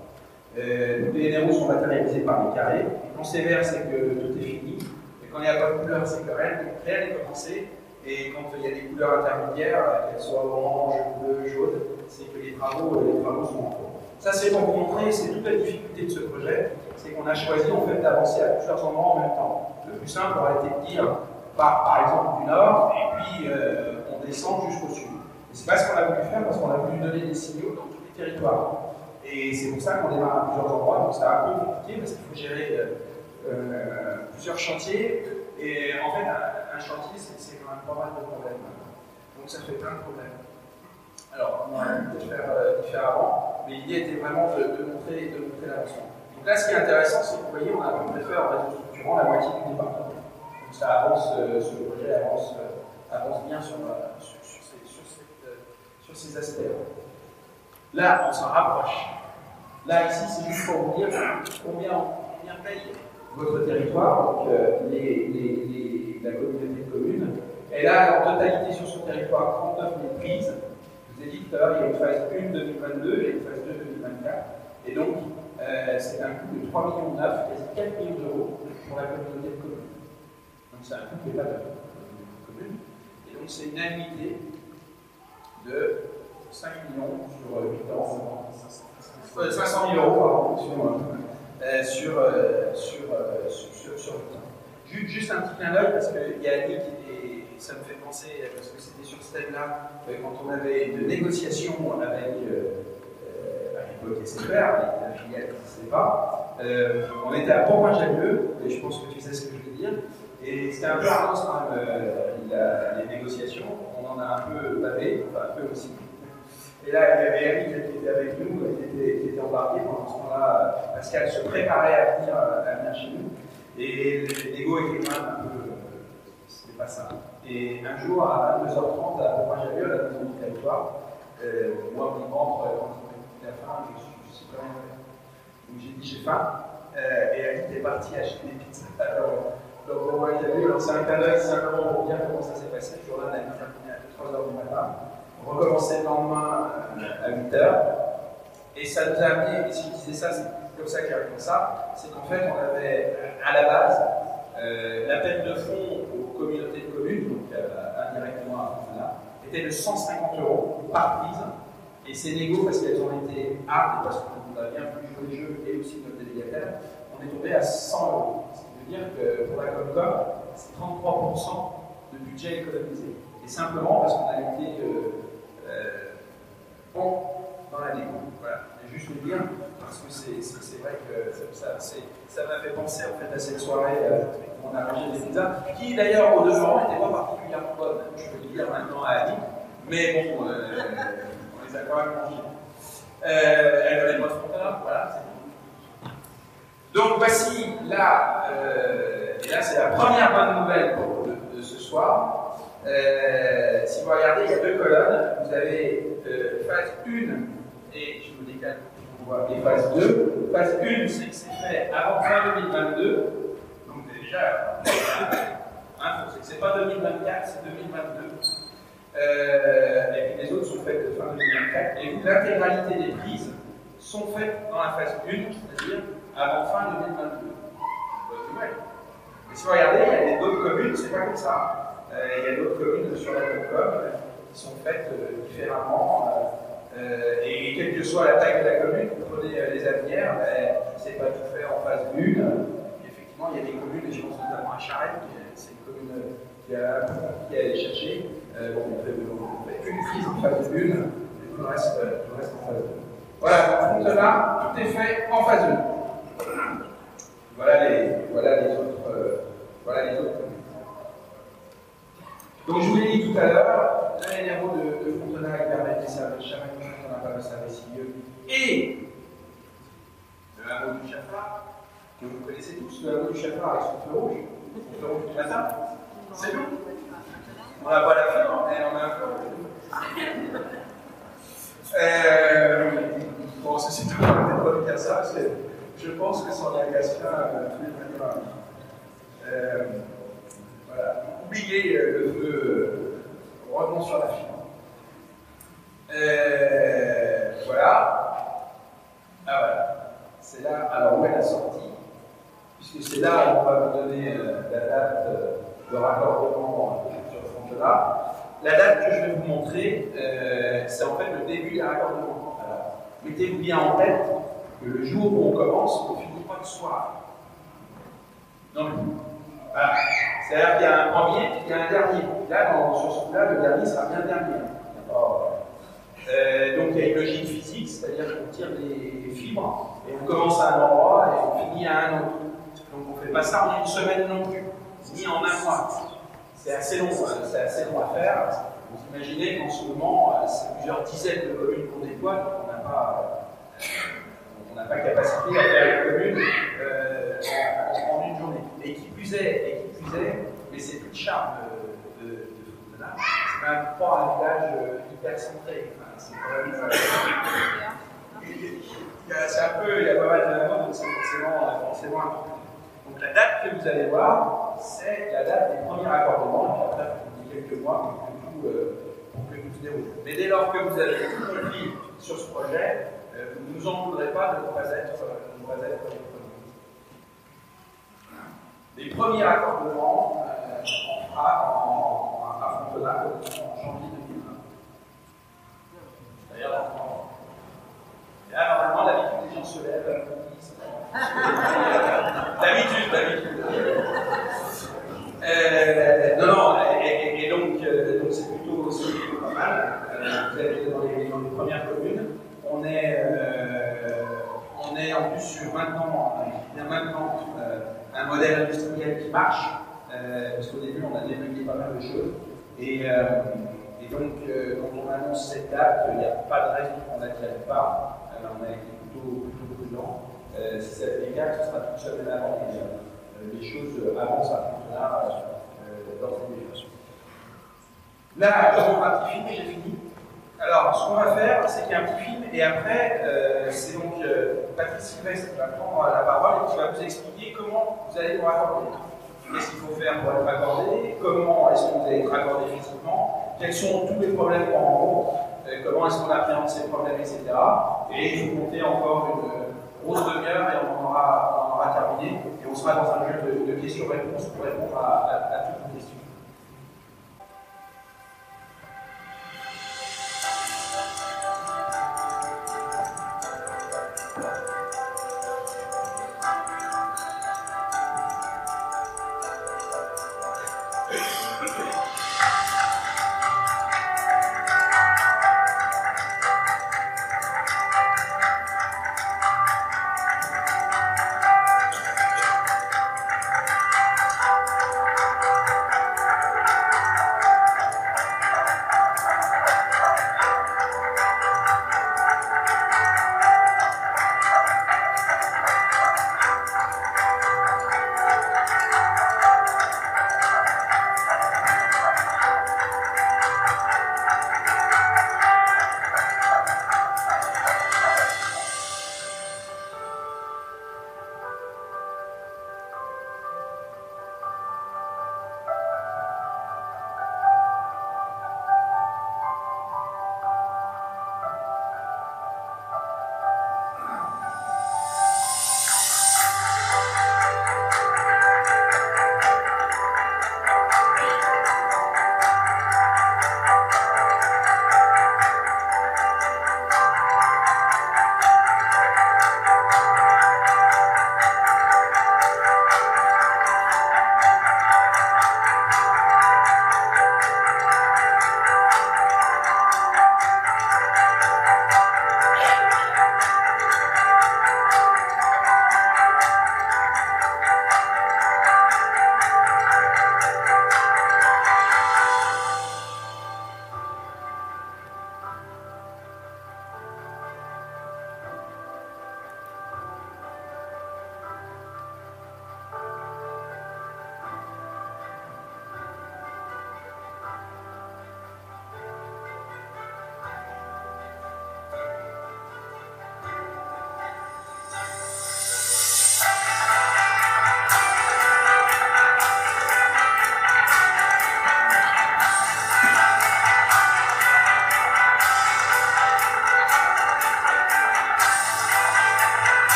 Les néros sont matérialisés par les carrés. Et quand c'est vert, c'est que tout est fini. Et quand il n'y a pas de couleur, c'est que rien n'est commencé. Et quand il y a des couleurs intermédiaires, qu'elles soient orange, bleu, jaune, c'est que les travaux sont en cours. Ça, c'est pour vous montrer, c'est toute la difficulté de ce projet, c'est qu'on a choisi en fait d'avancer à plusieurs endroits en même temps. Le plus simple aurait été de dire, par exemple du nord, et puis on descend jusqu'au sud. Et c'est pas ce qu'on a voulu faire, parce qu'on a voulu donner des signaux dans tous les territoires. Et c'est pour ça qu'on démarre à plusieurs endroits, donc c'est un peu compliqué parce qu'il faut gérer plusieurs chantiers. Et en fait, un chantier, c'est quand même pas mal de problèmes. Donc ça fait plein de problèmes. Alors, on aurait pu peut-être faire différemment, mais l'idée était vraiment de montrer l'avancement. Donc là, ce qui est intéressant, c'est que vous voyez, on a à peu près fait en réseau structurant la moitié du département. Donc ça avance, ce projet avance bien sur ces aspects-là. Là, on s'en rapproche. Là, ici, c'est juste pour vous dire combien paye votre territoire, donc la communauté de communes. Elle a en totalité sur son territoire 39 000 prises. Je vous ai dit tout à l'heure, il y a une phase 1 2022 et une phase 2 2024. Et donc, c'est un coût de 3,9 millions, quasi 4 millions d'euros pour la communauté de communes. Donc, c'est un coût qui n'est pas de communes. Et donc, c'est une annuité de 5 millions sur 8 ans. 500 000 euros, pardon, sur 8 ans. Juste un petit clin d'œil, parce qu'il y a Annick, et ça me fait penser, parce que c'était sur ce thème-là, quand on avait une négociation avec, à l'époque SFR, la filiale qui n'existait pas, on était à Port-Jallieu, et je pense que tu sais ce que je veux dire, et c'était un peu arnos quand même, les négociations, on en a un peu bavé, enfin un peu aussi. Et là, il y avait Eric qui était avec nous, qui était embarqué pendant ce temps-là. Pascal se préparait à venir chez nous. Et l'ego était quand même un peu. C'était pas ça. Et un jour, à 22h30, à Port-Jallieu, à la maison du territoire, moi, mon ventre, quand il a faim, je suis quand même. Donc j'ai dit j'ai faim. Et Eric est parti acheter des pizzas. Donc Port-Jallieu, c'est un clin d'œil simplement pour dire comment ça s'est passé. Le jour-là, on a terminé à 3h du matin. On recommençait le lendemain à 8h. Et ça nous a amené, et si je disais ça, c'est comme ça qu'il y avait comme ça, c'est qu'en fait, on avait à la base l'appel de fonds aux communautés de communes, donc indirectement là, était de 150 € par prise. Et ces négos, parce qu'elles ont été hard, parce qu'on a bien pu jouer le jeu et aussi notre délégataire, on est tombé à 100 €. Ce qui veut dire que pour la Comcom, c'est 33% de budget économisé. Et simplement parce qu'on a été bon dans la déco. Voilà, je vais juste le dire, parce que c'est vrai que ça m'a fait penser en fait à cette soirée où on a mangé des pizzas, qui d'ailleurs au demeurant n'était pas particulièrement bonne, je peux le dire maintenant à Annie, mais bon, on les a quand même mangées. Elle ne pas trop tard, voilà, c'est tout. Donc voici là, et là c'est la première bonne nouvelle de ce soir. Si vous regardez, il y a deux colonnes. Vous avez phase 1, et je me décale pour voir les phases 2. Phase 1, c'est que c'est fait avant fin 2022. Donc déjà, c'est que c'est pas 2024, c'est 2022. Et puis les autres sont faites fin 2024. Et l'intégralité des prises sont faites dans la phase 1, c'est-à-dire avant fin 2022. Ouais. Et si vous regardez, il y a d'autres communes, c'est pas comme ça. Il y a d'autres communes sur la Concom qui sont faites différemment. Et quelle que soit la taille de la commune, vous prenez les Avenières, c'est pas tout fait en phase 1. Effectivement, il y a des communes, et je pense notamment à Charette, c'est une commune qui a un peu compliqué à aller chercher. On fait une prise en phase 1, et tout le reste en phase 2. Voilà, donc là, tout est fait en phase 1. Voilà les autres communes. Donc je vous l'ai dit tout à l'heure, l'aéro de Fontenac permet de desservir Chamaillon, on n'a pas desservé Silleux, et le hameau du Chafard, que vous connaissez tous, le hameau du Chafard avec son feu rouge du matin. C'est nous. On n'a pas la fin, mais on a un feu rouge. Bon, ceci tout, on n'a pas dit à ça, parce que je pense que son agacement tous les matins. Voilà. Oubliez le feu, revenons sur la fibre. Voilà. Ah voilà. C'est là, alors où est la sortie? Puisque c'est là où on va vous donner la date de raccordement sur Fontenay. La date que je vais vous montrer, c'est en fait le début des raccordements. Mettez-vous bien en tête que le jour où on commence, on ne finit pas le soir. Non, voilà. C'est-à-dire qu'il y a un premier, il y a un dernier. Là, sur ce coup-là, le dernier sera bien le dernier. Donc il y a une logique physique, c'est-à-dire qu'on tire des fibres et on commence à un endroit et on finit à un autre. Donc on ne fait pas ça en une semaine non plus, ni en un mois. C'est assez long à faire. Vous imaginez qu'en ce moment, c'est plusieurs dizaines de communes qu'on déploie, donc on n'a pas capacité à faire une commune en une journée. Et qui plus est, mais c'est tout le charme de Fontenay, c'est quand même pas un village hyper centré. Enfin, c'est quand même. C'est un peu, il y a pas mal de la mode, donc c'est forcément important. Donc la date que vous allez voir, c'est la date des premiers raccordements, et puis après, il faut quelques mois pour que tout se déroule. Mais dès lors que vous avez tout compris sur ce projet, vous ne nous en voudrez pas de ne pas être les premiers. Les premiers raccordements, on fera à Fontenay en janvier 2020. D'ailleurs, là, normalement, d'habitude, les gens se lèvent. D'habitude. Non, et donc c'est plutôt pas mal. Vous êtes dans les premières communes. On est en plus sur maintenant un modèle industriel qui marche, parce qu'au début on a développé pas mal de choses. Et donc quand on annonce cette date, il n'y a pas de raison qu'on n'attire pas. On a été plutôt prudent. Si ça fait le cas, ce sera toute semaine avant. Les choses avancent à Fontenay dans une définition. Là, on va un petit film et j'ai fini. Alors, ce qu'on va faire, c'est qu'il y a un petit film, et après, c'est donc Patrice Sylvestre qui va prendre la parole et qui va vous expliquer comment vous allez vous raccorder. Qu'est-ce qu'il faut faire pour être raccordé? Comment est-ce que vous allez être raccordé physiquement? Quels sont tous les problèmes qu'on rencontre? Comment est-ce qu'on appréhende ces problèmes, etc. Et je vous compter encore une grosse demi-heure et on en aura terminé. Et on sera dans un jeu de questions-réponses pour répondre à toutes vos questions.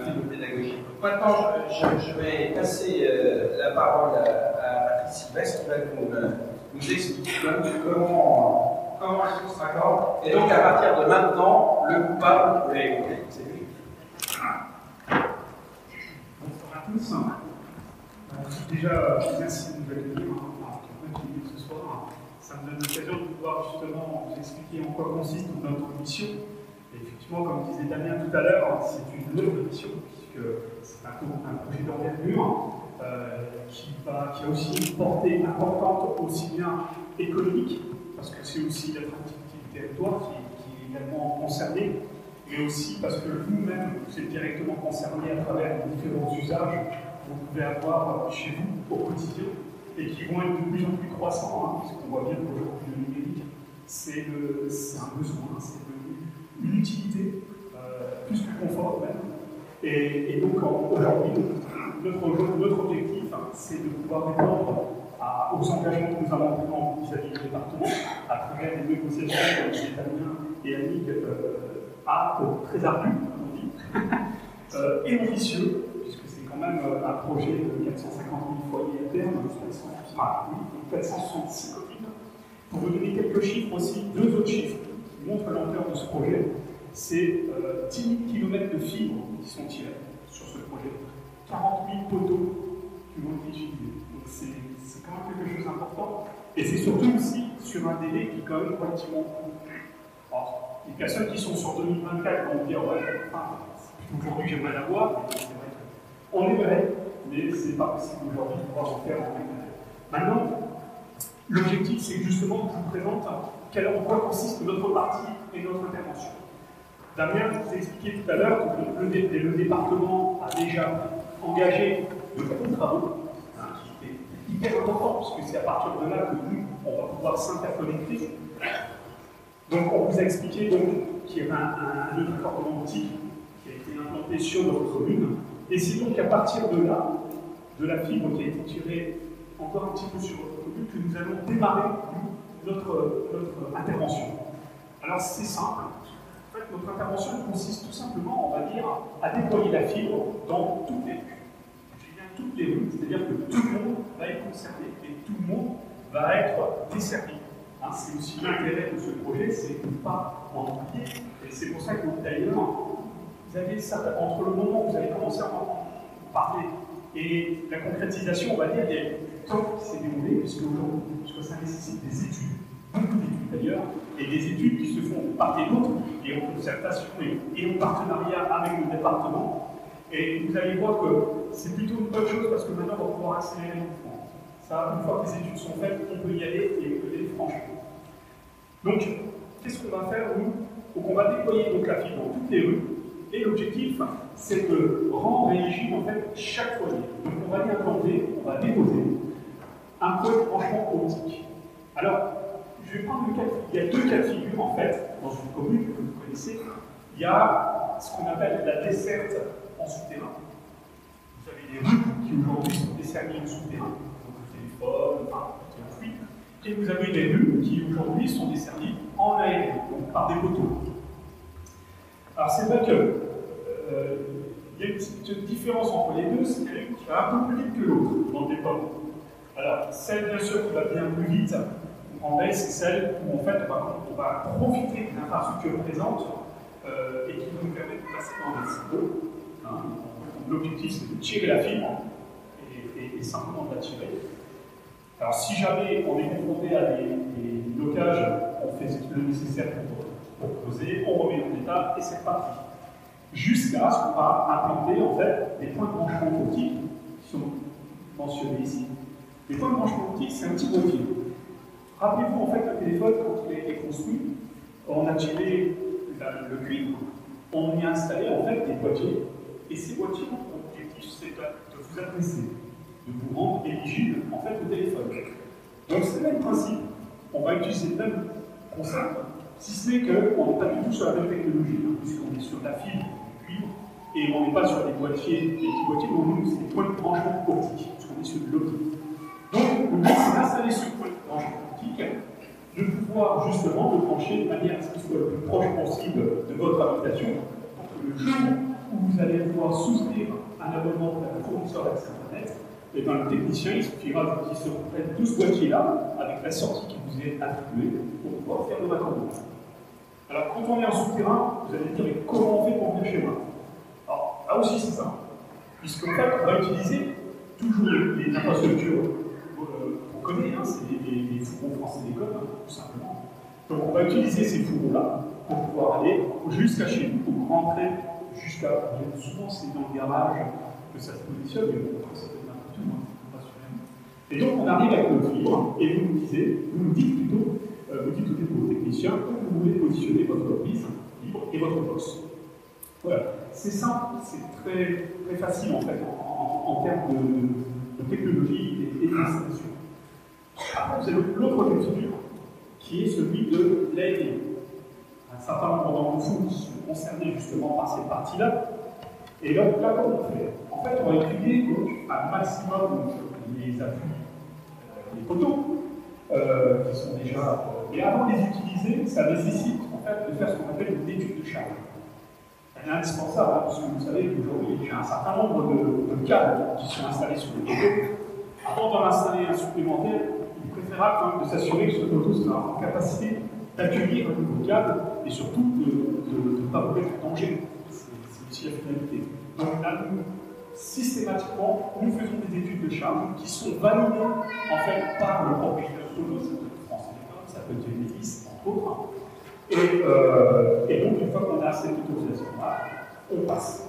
de pédagogie. Maintenant, je vais passer la parole à Patrice Sylvestre qui va nous expliquer comment les choses s'accordent. Et donc, à partir de maintenant, le coupable, vous l'avez écouté, c'est lui. Bonsoir à tous. Déjà, merci de nous accueillir ce soir. Ça me donne l'occasion de pouvoir justement vous expliquer en quoi consiste notre mission. Et effectivement, comme disait Damien tout à l'heure, c'est une longue mission, puisque c'est un projet d'envergure qui a aussi une portée importante, aussi bien économique, parce que c'est aussi l'attractivité du territoire qui est également concernée, mais aussi parce que vous-même, vous êtes directement concerné à travers les différents usages que vous pouvez avoir chez vous au quotidien, et qui vont être de plus en plus croissants, puisqu'on voit bien qu'aujourd'hui le numérique, c'est un besoin, c'est une utilité, plus que confort même. Et donc aujourd'hui, notre objectif, c'est de pouvoir répondre aux engagements que nous avons pris vis-à-vis du département, à travers les négociations avec les Damien et Annick, très ardues, comme on dit, et ambitieux, puisque c'est quand même un projet de 450 000 foyers à terme, 466 communes. Pour vous donner quelques chiffres aussi, deux autres chiffres qui montrent l'ampleur de ce projet, c'est 10 000 km de fibres qui sont tirés sur ce projet, 40 000 poteaux qui vont être utilisés. Donc c'est quand même quelque chose d'important. Et c'est surtout aussi sur un délai qui est quand même relativement court. Alors, les personnes qui sont sur 2024 vont dire ouais, aujourd'hui j'aimerais l'avoir, mais c'est vrai qu'on aimerait, mais c'est pas possible aujourd'hui de pouvoir en faire en même. Maintenant, l'objectif c'est justement que je vous présente en quoi consiste notre partie et notre intervention. Damien vous a expliqué tout à l'heure que le département a déjà engagé de gros travaux, qui étaient hyper importants, puisque c'est à partir de là que nous, on va pouvoir s'interconnecter. Donc on vous a expliqué qu'il y avait un nœud de raccordement optique qui a été implanté sur notre commune, et c'est donc à partir de là, de la fibre qui a été tirée encore un petit peu sur notre commune, que nous allons démarrer notre intervention. Alors c'est simple. En fait, notre intervention consiste tout simplement, on va dire, à déployer la fibre dans toutes les rues. Je dis bien toutes les rues, c'est-à-dire que tout le monde va être concerné et tout le monde va être desservi. C'est aussi l'intérêt de ce projet, c'est de ne pas en oublier. Et c'est pour ça que d'ailleurs, vous avez entre le moment où vous avez commencé à en parler et la concrétisation, on va dire, il y a du temps qui s'est déroulé, puisque ça nécessite des études, beaucoup d'études d'ailleurs, et des études qui se font par et d'autre, et en concertation et en partenariat avec le département. Et vous allez voir que c'est plutôt une bonne chose parce que maintenant on va pouvoir accélérer le mouvement. Ça, une fois que les études sont faites, on peut y aller et on peut les franchir. Donc, qu'est-ce qu'on va faire nous? Donc, on va déployer donc, la fibre dans toutes les rues, et l'objectif, c'est de rendre éligible en fait chaque foyer. Donc, on va y implanter, on va déposer un point de branchement optique. Alors, je vais prendre il y a deux cas de figure en fait dans une commune que vous connaissez. Il y a ce qu'on appelle la desserte en souterrain. Vous avez des rues qui aujourd'hui sont desservies en souterrain, donc le téléphone, le fuite, et vous avez des rues qui aujourd'hui sont desservies en aérien, donc par des poteaux. Alors c'est vrai que il y a une petite différence entre les deux, c'est qu'il y a une qui va un peu plus vite que l'autre dans le déploiement. Alors celle bien sûr qui va bien plus vite, en veille, c'est celle où en fait on va profiter de l'infrastructure présente et qui va nous permettre de passer dans les silos. L'objectif c'est de tirer la fibre et simplement de la tirer. Alors si jamais on est confronté à des blocages, on fait le nécessaire pour poser, on remet en état et c'est parti. Jusqu'à ce qu'on va implanter en fait des points de branchement optique qui sont mentionnés ici. Les points de branchement optique, c'est un petit boîtier. Rappelez-vous, en fait, le téléphone, quand il a été construit, on a tiré le cuivre, on y a installé, en fait, des boîtiers. Et ces boîtiers, l'objectif, c'est de vous adresser, de vous rendre éligible, en fait, au téléphone. Donc, c'est le même principe. On va utiliser le même concept, si ce n'est qu'on n'est pas du tout sur la même technologie, puisqu'on est sur la fibre, du cuivre, et on n'est pas sur des boîtiers, des petits boîtiers, pour nous, c'est des points de branchement optique, parce qu'on est sur de l'optique. Donc, le but, c'est d'installer ce point de branchement de pouvoir justement le brancher de manière à ce qu'il soit le plus proche possible de votre habitation pour que le jour où vous allez pouvoir souscrire un abonnement pour un fournisseur d'accès Internet, et bien le technicien, il suffira qu'il se prenne tout ce boîtier-là, avec la sortie qui vous est attribuée, pour pouvoir faire le raccordement. Alors, quand on est en souterrain, vous allez dire, mais comment on fait pour venir chez moi? Alors, là aussi, c'est ça. Puisqu'en fait, on va utiliser toujours les infrastructures qu'on connaît, hein, c'est les fourreaux français d'école, hein, tout simplement. Donc, on va utiliser ces fourreaux-là pour pouvoir aller jusqu'à chez nous, pour rentrer jusqu'à. Souvent, c'est dans le garage que ça se positionne, mais bon, ça peut être n'importe où, hein, rassurez-vous. Et donc, on arrive avec notre fibre, et vous nous dites plutôt, vous dites aux techniciens où vous voulez positionner votre prise libre et votre box. Voilà. C'est simple, c'est très, très facile en fait en termes de technologie et d'installation. Après, vous avez l'autre cas de figure qui est celui de l'ANI. Un certain nombre d'entre vous qui sont concernés justement par cette partie-là. Et là, comment on fait? En fait, on va étudier donc, un maximum les appuis, les poteaux, qui sont déjà. Et avant de les utiliser, ça nécessite en fait de faire ce qu'on appelle une étude de charge. Elle est indispensable, hein, parce que vous savez qu'aujourd'hui, il y a un certain nombre de câbles qui sont installés sur les poteaux. Avant d'en installer un supplémentaire, il est préférable quand même de s'assurer que ce poteau sera en capacité d'accueillir un nouveau câble et surtout de ne pas vous mettre en danger. C'est aussi la finalité. Donc là, nous, systématiquement, nous faisons des études de charge qui sont validées en fait par le propriétaire solo, ça peut être France Télécom, ça peut être Genesis, entre autres. Et donc, une fois qu'on a cette autorisation-là, on passe.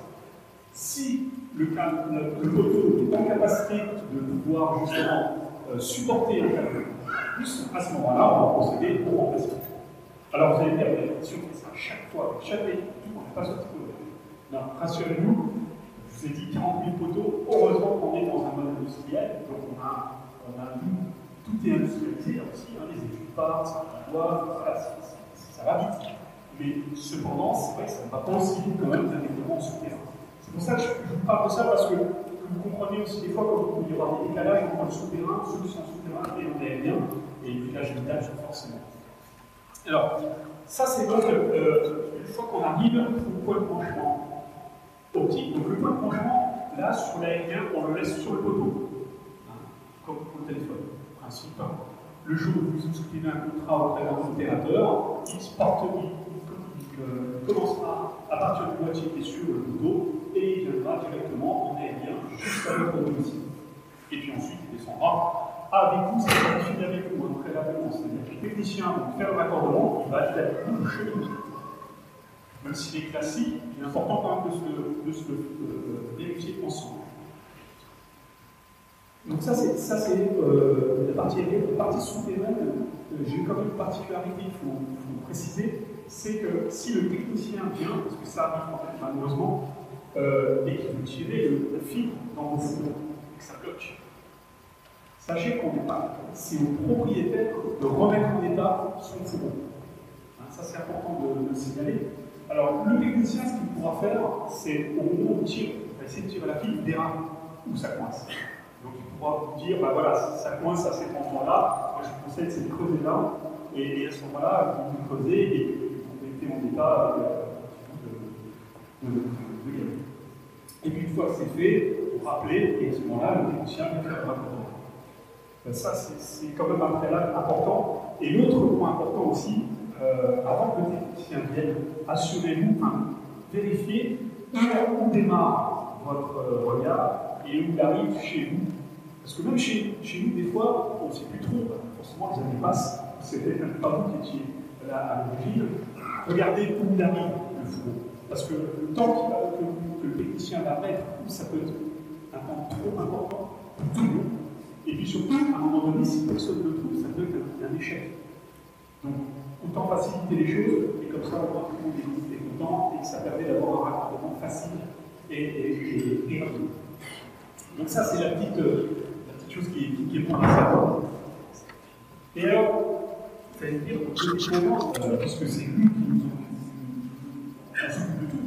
Si le poteau est en capacité de pouvoir justement supporter un câble plus, à ce moment-là, on va procéder au remplacement. Alors, vous allez dire, si on fait ça chaque fois, chaque véhicule, on n'est pas sorti de. Non, rassurez-vous, je vous ai dit 40 000 poteaux, heureusement qu'on est dans un mode industriel, donc on a tout est industrialisé aussi, hein, les études partent, ça va vite. Mais cependant, c'est vrai que ça ne va pas aussi vite quand même d'un développement souterrain. C'est pour ça que je vous parle de ça, parce que vous comprenez aussi des fois quand il y aura des décalages entre le souterrain, ceux qui sont souterrains et le aérien, et le village vital, forcément. Alors, ça c'est donc une fois qu'on arrive au point de branchement optique. Donc le point de branchement, là, sur l'aérien, on le laisse sur le poteau, hein, comme au téléphone, principe. Le jour où vous souscrivez un contrat auprès d'un opérateur, il commencera à partir du boîtier qui est sur le poteau et il viendra directement en aérien jusqu'à votre domicile. Et puis ensuite, il descendra avec vous, c'est planifié avec vous, hein, préalablement. C'est-à-dire que le technicien va faire le raccordement, il va être avec vous chez vous. Même s'il est classique, il est important quand même de se vérifier ensemble. Donc ça c'est la partie aérienne. La partie souterraine, j'ai quand même une particularité, il faut préciser, c'est que si le technicien vient, parce que ça arrive quand même malheureusement, et qu'il veut tirer la fibre dans vos fourreaux, et que ça bloque, sachez qu'on n'est pas, c'est au propriétaire de remettre en état son fourreau. Hein, ça c'est important de le signaler. Alors le technicien, ce qu'il pourra faire, c'est au moment où il tire, il va essayer de tirer la fibre, il verra où ça coince. Donc il pourra vous dire, bah voilà, ça coince à cet endroit-là, moi je vous conseille c'est de creuser là, et à ce moment-là, vous creusez et vous mettez en état de gagner. Et puis une fois que c'est fait, vous rappelez, et à ce moment-là, le technicien vient faire le raccordement. Ça, c'est quand même un préalable important. Et l'autre point important aussi, avant que le technicien vienne, assurez-vous, vérifiez où démarre votre regard et où il arrive chez vous. Parce que même chez nous, des fois, on ne sait plus trop, forcément les années passent, c'est peut-être pas vous qui étiez là à l'origine. Regardez où il arrive le fourreau. Parce que le temps que le technicien va mettre, ça peut être un temps trop important pour tout le monde. Et puis surtout, à un moment donné, si personne ne le trouve, ça peut être un échec. Donc, autant faciliter les choses, et comme ça, au moins tout le monde est content, et que ça permet d'avoir un raccordement facile et rapide. Donc ça, c'est la petite chose qui est pour la savoir. Et alors, vous allez me dire, puisque c'est lui qui nous s'occupe de tout,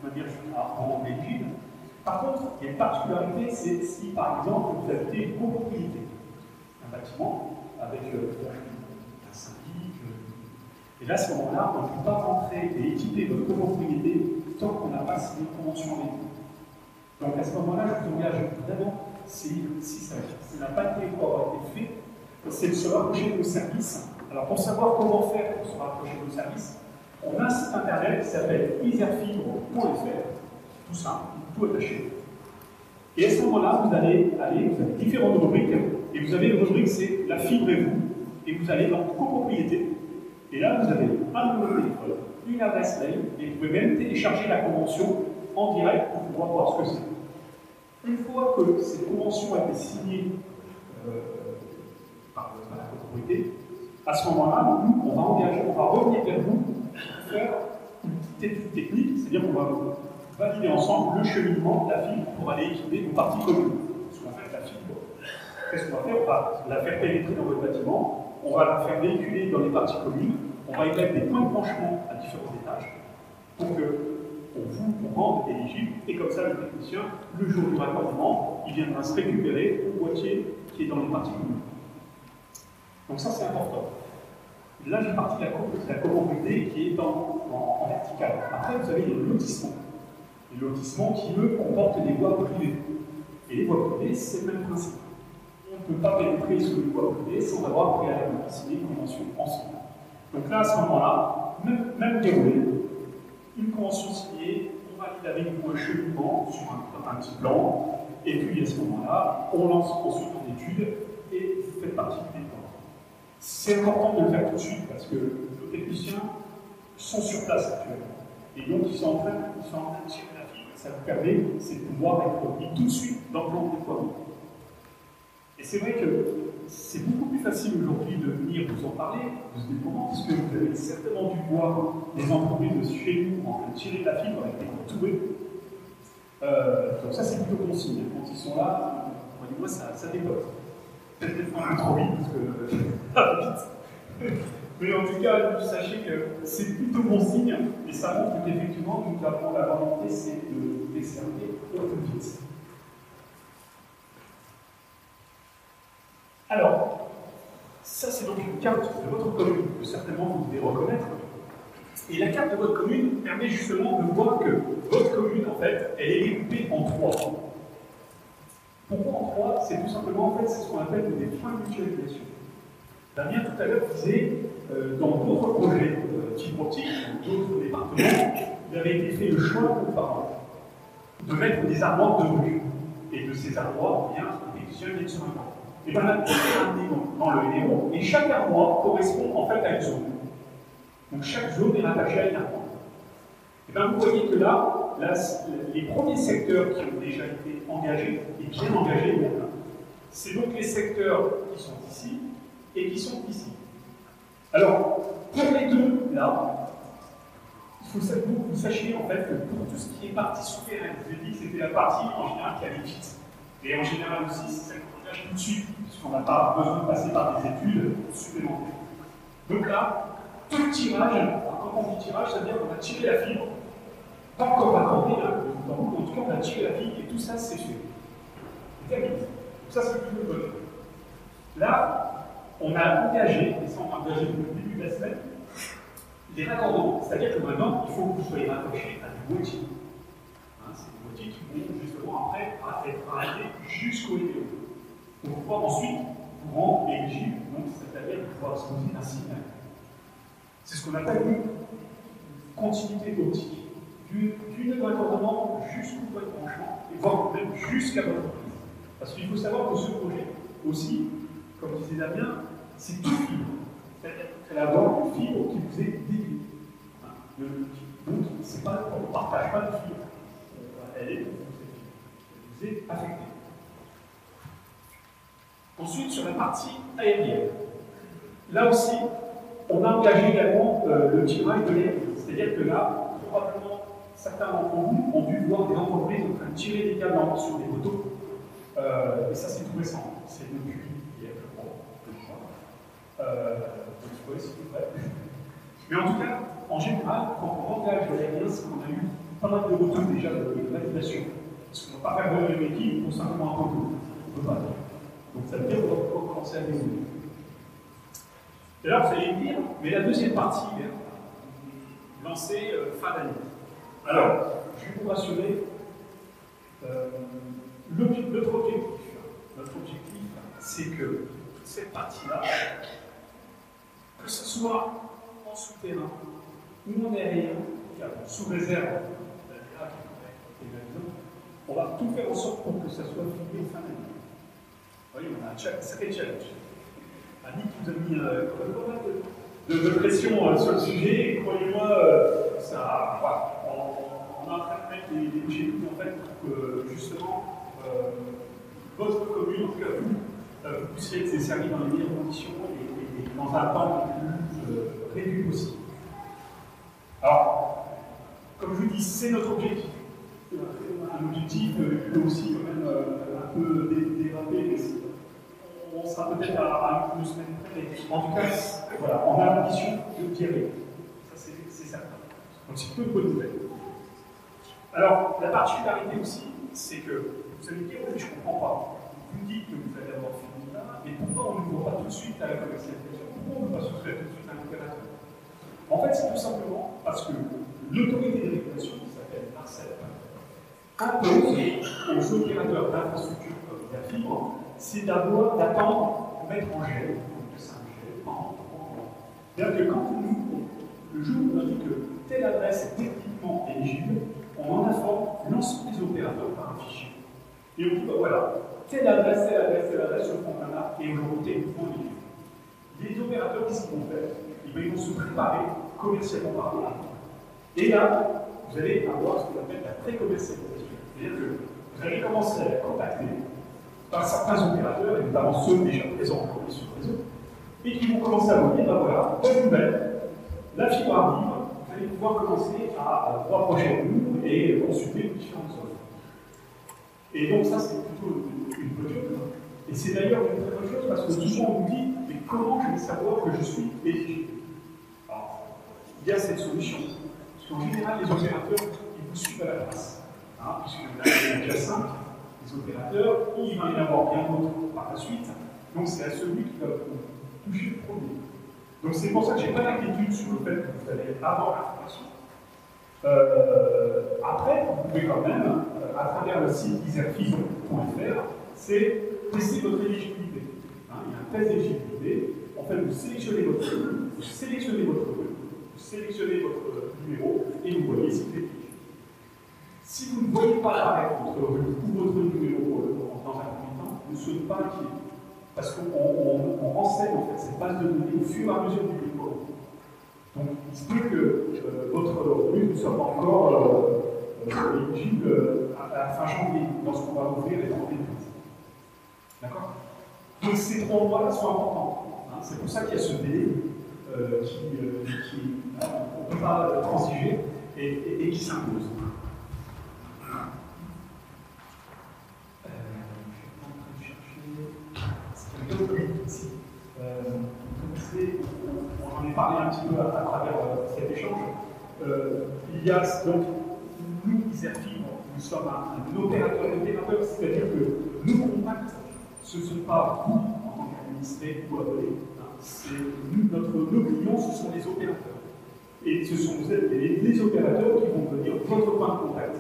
de manière en Belgique. Par contre, il y a une particularité, c'est si par exemple vous habitez une copropriété, un bâtiment avec un syndic, et là à ce moment-là, on ne peut pas rentrer et équiper votre copropriété tant qu'on n'a pas signé une convention avec vous. Donc à ce moment-là, je vous engage vraiment, si ça n'a pas été encore été fait, c'est de se rapprocher de nos services. Alors pour savoir comment faire pour se rapprocher de nos services, on a un site internet qui s'appelle iserfibre.fr, tout simple, tout attaché. Et à ce moment-là, vous avez différentes rubriques, et vous avez une rubrique, c'est la fibre et vous, et vous allez dans copropriété, et là vous avez un numéro de téléphone, une adresse mail, et vous pouvez même télécharger la convention en direct pour pouvoir voir ce que c'est. Une fois que cette convention a été signée par la copropriété, à ce moment-là, nous, on va revenir vers vous pour faire une petite étude technique, c'est-à-dire qu'on va valider ensemble le cheminement de la fibre pour aller équiper nos parties communes. Parce qu'en fait, la fibre, qu'est-ce qu'on va faire? On va la faire pénétrer dans votre bâtiment, on va la faire véhiculer dans les parties communes, on va y mettre des points de branchement à différents étages pour qu'on vous rende éligible, et comme ça, le technicien, le jour du raccordement, il viendra se récupérer au boîtier qui est dans les parties communes. Donc ça, c'est important. Là, j'ai parti de la copropriété qui est en vertical. Après, vous avez les lotissements. Les lotissements qui, eux, comportent des voies privées. Et les voies privées, c'est le même principe. On ne peut pas pénétrer sur une voie privée sans avoir préalablement signé une convention ensemble. Donc là, à ce moment-là, même déroulé, une convention signée, on valide avec vous un cheminement sur un petit plan, et puis à ce moment-là, on lance ensuite en étude, et vous faites partie du déploiement. C'est important de le faire tout de suite, parce que nos techniciens sont sur place actuellement. Et donc, ils sont en train de tirer la fibre. Ça vous permet, c'est de pouvoir être mis tout de suite dans le plan de déploiement. Et c'est vrai que c'est beaucoup plus facile aujourd'hui de venir vous en parler de ce déploiement, parce que vous avez certainement dû voir des entreprises de chez nous en train de tirer la fibre avec des contourés. Donc ça, c'est plutôt bon signe. Quand ils sont là, moi, ça dépote. Peut-être des fois un peu trop vite, parce que mais en tout cas, sachez que c'est plutôt bon signe, et ça montre qu'effectivement, nous avons la volonté, c'est de desservir au plus vite. Alors, ça c'est donc une carte de votre commune, que certainement vous devez reconnaître. Et la carte de votre commune permet justement de voir que votre commune, en fait, elle est découpée en 3. Pourquoi en 3? C'est tout simplement, en fait, c'est ce qu'on appelle des points de mutualisation. Damien, tout à l'heure, disait, dans d'autres projets fibre optique, dans d'autres départements, il avait été fait le choix auparavant de mettre des armoires de rue. Et de ces armoires, bien, les techniciens viennent sur un banc. Et bien là, on est dans le héros, et chaque armoire correspond en fait à une zone. Donc chaque zone est rattachée à une armoire. Et bien vous voyez que là, les premiers secteurs qui ont déjà été engagés, et bien engagés, c'est donc les secteurs qui sont ici et qui sont ici. Alors, pour les deux, là, il faut que vous sachiez en fait que pour tout ce qui est partie souterraine, je vous ai dit que c'était la partie en général qui allait vite. Et en général aussi, c'est celle qu'on engage tout de suite, puisqu'on n'a pas besoin de passer par des études supplémentaires. Donc là, tout le tirage, quand on dit tirage, ça veut dire qu'on a tiré la fibre, pas encore raccordé, en tout cas on a tiré la fibre et tout ça c'est fait. C'est terminé. Donc ça c'est plutôt bon. Là, on a engagé, et ça on a engagé depuis le début de la semaine, les raccordements. C'est-à-dire que maintenant, il faut que vous soyez rattachés à des boîtiers. C'est des boîtiers qui vont justement après être arrêtés jusqu'au EPO. Pour pouvoir ensuite vous rendre éligible, donc c'est-à-dire pouvoir se poser un signal. C'est ce qu'on appelle une continuité optique. Du raccordement jusqu'au point de branchement, et voire même jusqu'à votre prise. Parce qu'il faut savoir que ce projet aussi, comme disait Damien, c'est tout fibre. C'est-à-dire qu'elle a une fibre qui vous est dédiée. Donc, on ne partage pas de fibre. Elle vous est affectée. Ensuite, sur la partie aérienne. Là aussi, on a engagé également le tirage de l'aérien. C'est-à-dire que là, probablement, certains d'entre vous ont dû voir des entreprises en train de tirer des câbles sur des poteaux. Et ça, c'est tout récent. C'est depuis hier, je crois. Donc, je vois si vous êtes. Mais en tout cas, en général, quand on engage l'aérien, c'est qu'on a eu pas mal de retours déjà de validation. Parce qu'on ne va pas faire voler une équipe pour simplement un poteau. On ne peut pas. Donc ça veut dire qu'on va commencer à dérouler. Et là, vous allez me dire, mais la deuxième partie, lancée fin d'année. Alors, je vais vous rassurer, notre objectif, c'est que toute cette partie-là, que ce soit en souterrain ou en aérien, sous réserve on va tout faire en sorte pour que ça soit filmé fin d'année. Vous voyez, on a un sacré challenge. Annick vous a mis pas mal de pression sur le sujet, et croyez-moi, ça, voilà, on est en train de mettre les bouchées doubles en fait pour que justement votre commune, en tout cas vous puissiez être servi dans les meilleures conditions et dans un temps le plus réduit possible. Alors, comme je vous dis, c'est notre objectif. Un objectif qui peut aussi quand même un peu déraper, mais on sera peut-être à une semaine près. En tout cas, voilà, on a l'ambition de d'y arriver. Ça, c'est certain. Donc, c'est plutôt une bonne nouvelle. Alors, la particularité aussi, c'est que vous allez me dire, oui, je ne comprends pas. Vous me dites que vous allez avoir fini là, mais pourquoi on ne va pas tout de suite à la commercialisation? Pourquoi on ne va pas souscrire tout de suite à un opérateur? En fait, c'est tout simplement parce que l'autorité de régulation, qui s'appelle l'ARCEP, impose aux opérateurs d'infrastructures comme la fibre, c'est d'attendre de mettre en gel, de 5G, pendant 3 mois. C'est-à-dire que quand nous, le jour où on dit que telle adresse est techniquement éligible, on en informe l'ensemble des opérateurs par un fichier. Et on dit, bah voilà, telle adresse se font là, et aujourd'hui, techniquement éligible. Les opérateurs, qu'est-ce qu'ils vont faire? Ils vont se préparer commercialement parlant. Et là, vous allez avoir ce qu'on appelle la pré-commercialisation. C'est-à-dire que vous allez commencer à être contacté par certains opérateurs, et notamment ceux déjà présents sur le réseau, et qui vont commencer à vous dire, ben voilà, bonne nouvelle, la fibre arrive, vous allez pouvoir commencer à vous rapprocher de nous et consulter les différentes offres. Et donc ça, c'est plutôt une bonne chose. Et c'est d'ailleurs une très bonne chose, parce que souvent on nous dit, mais comment je vais savoir que je suis éligible? Alors, il y a cette solution. Parce qu'en général, les opérateurs, ils vous suivent à la place. Hein, puisque là, il y a déjà 5, les opérateurs, il va y en avoir bien d'autres par la suite. Donc c'est à celui qui va vous toucher le premier. Donc c'est pour ça que je n'ai pas d'inquiétude sur le fait que vous allez avoir l'information. Après, vous pouvez quand même, à travers le site iserfibre.fr, c'est tester votre éligibilité. Hein, il y a un test d'éligibilité. En fait, vous sélectionnez votre rue, vous sélectionnez votre numéro, et vous voyez si vous êtes éligible. Si vous ne voyez pas apparaître votre rue ou votre numéro dans un premier temps, ne soyez pas inquiets. Parce qu'on renseigne en fait cette base de données au fur et à mesure du déploiement. Donc, il se peut que votre rue ne soit pas encore éligible à la fin janvier, lorsqu'on va ouvrir les 30 000 places. D'accord? Donc, ces 3 mois-là sont importants. Hein. C'est pour ça qu'il y a ce délai on ne peut pas transiger et qui s'impose. On en est parlé un petit peu à travers cet échange. Il y a donc, nous, Iserfibre, nous sommes un opérateur, c'est-à-dire que nos contacts, ce ne sont pas vous, en tant qu'administré ou abonné, c'est nos clients, ce sont les opérateurs. Et ce sont les opérateurs qui vont devenir votre point de contact.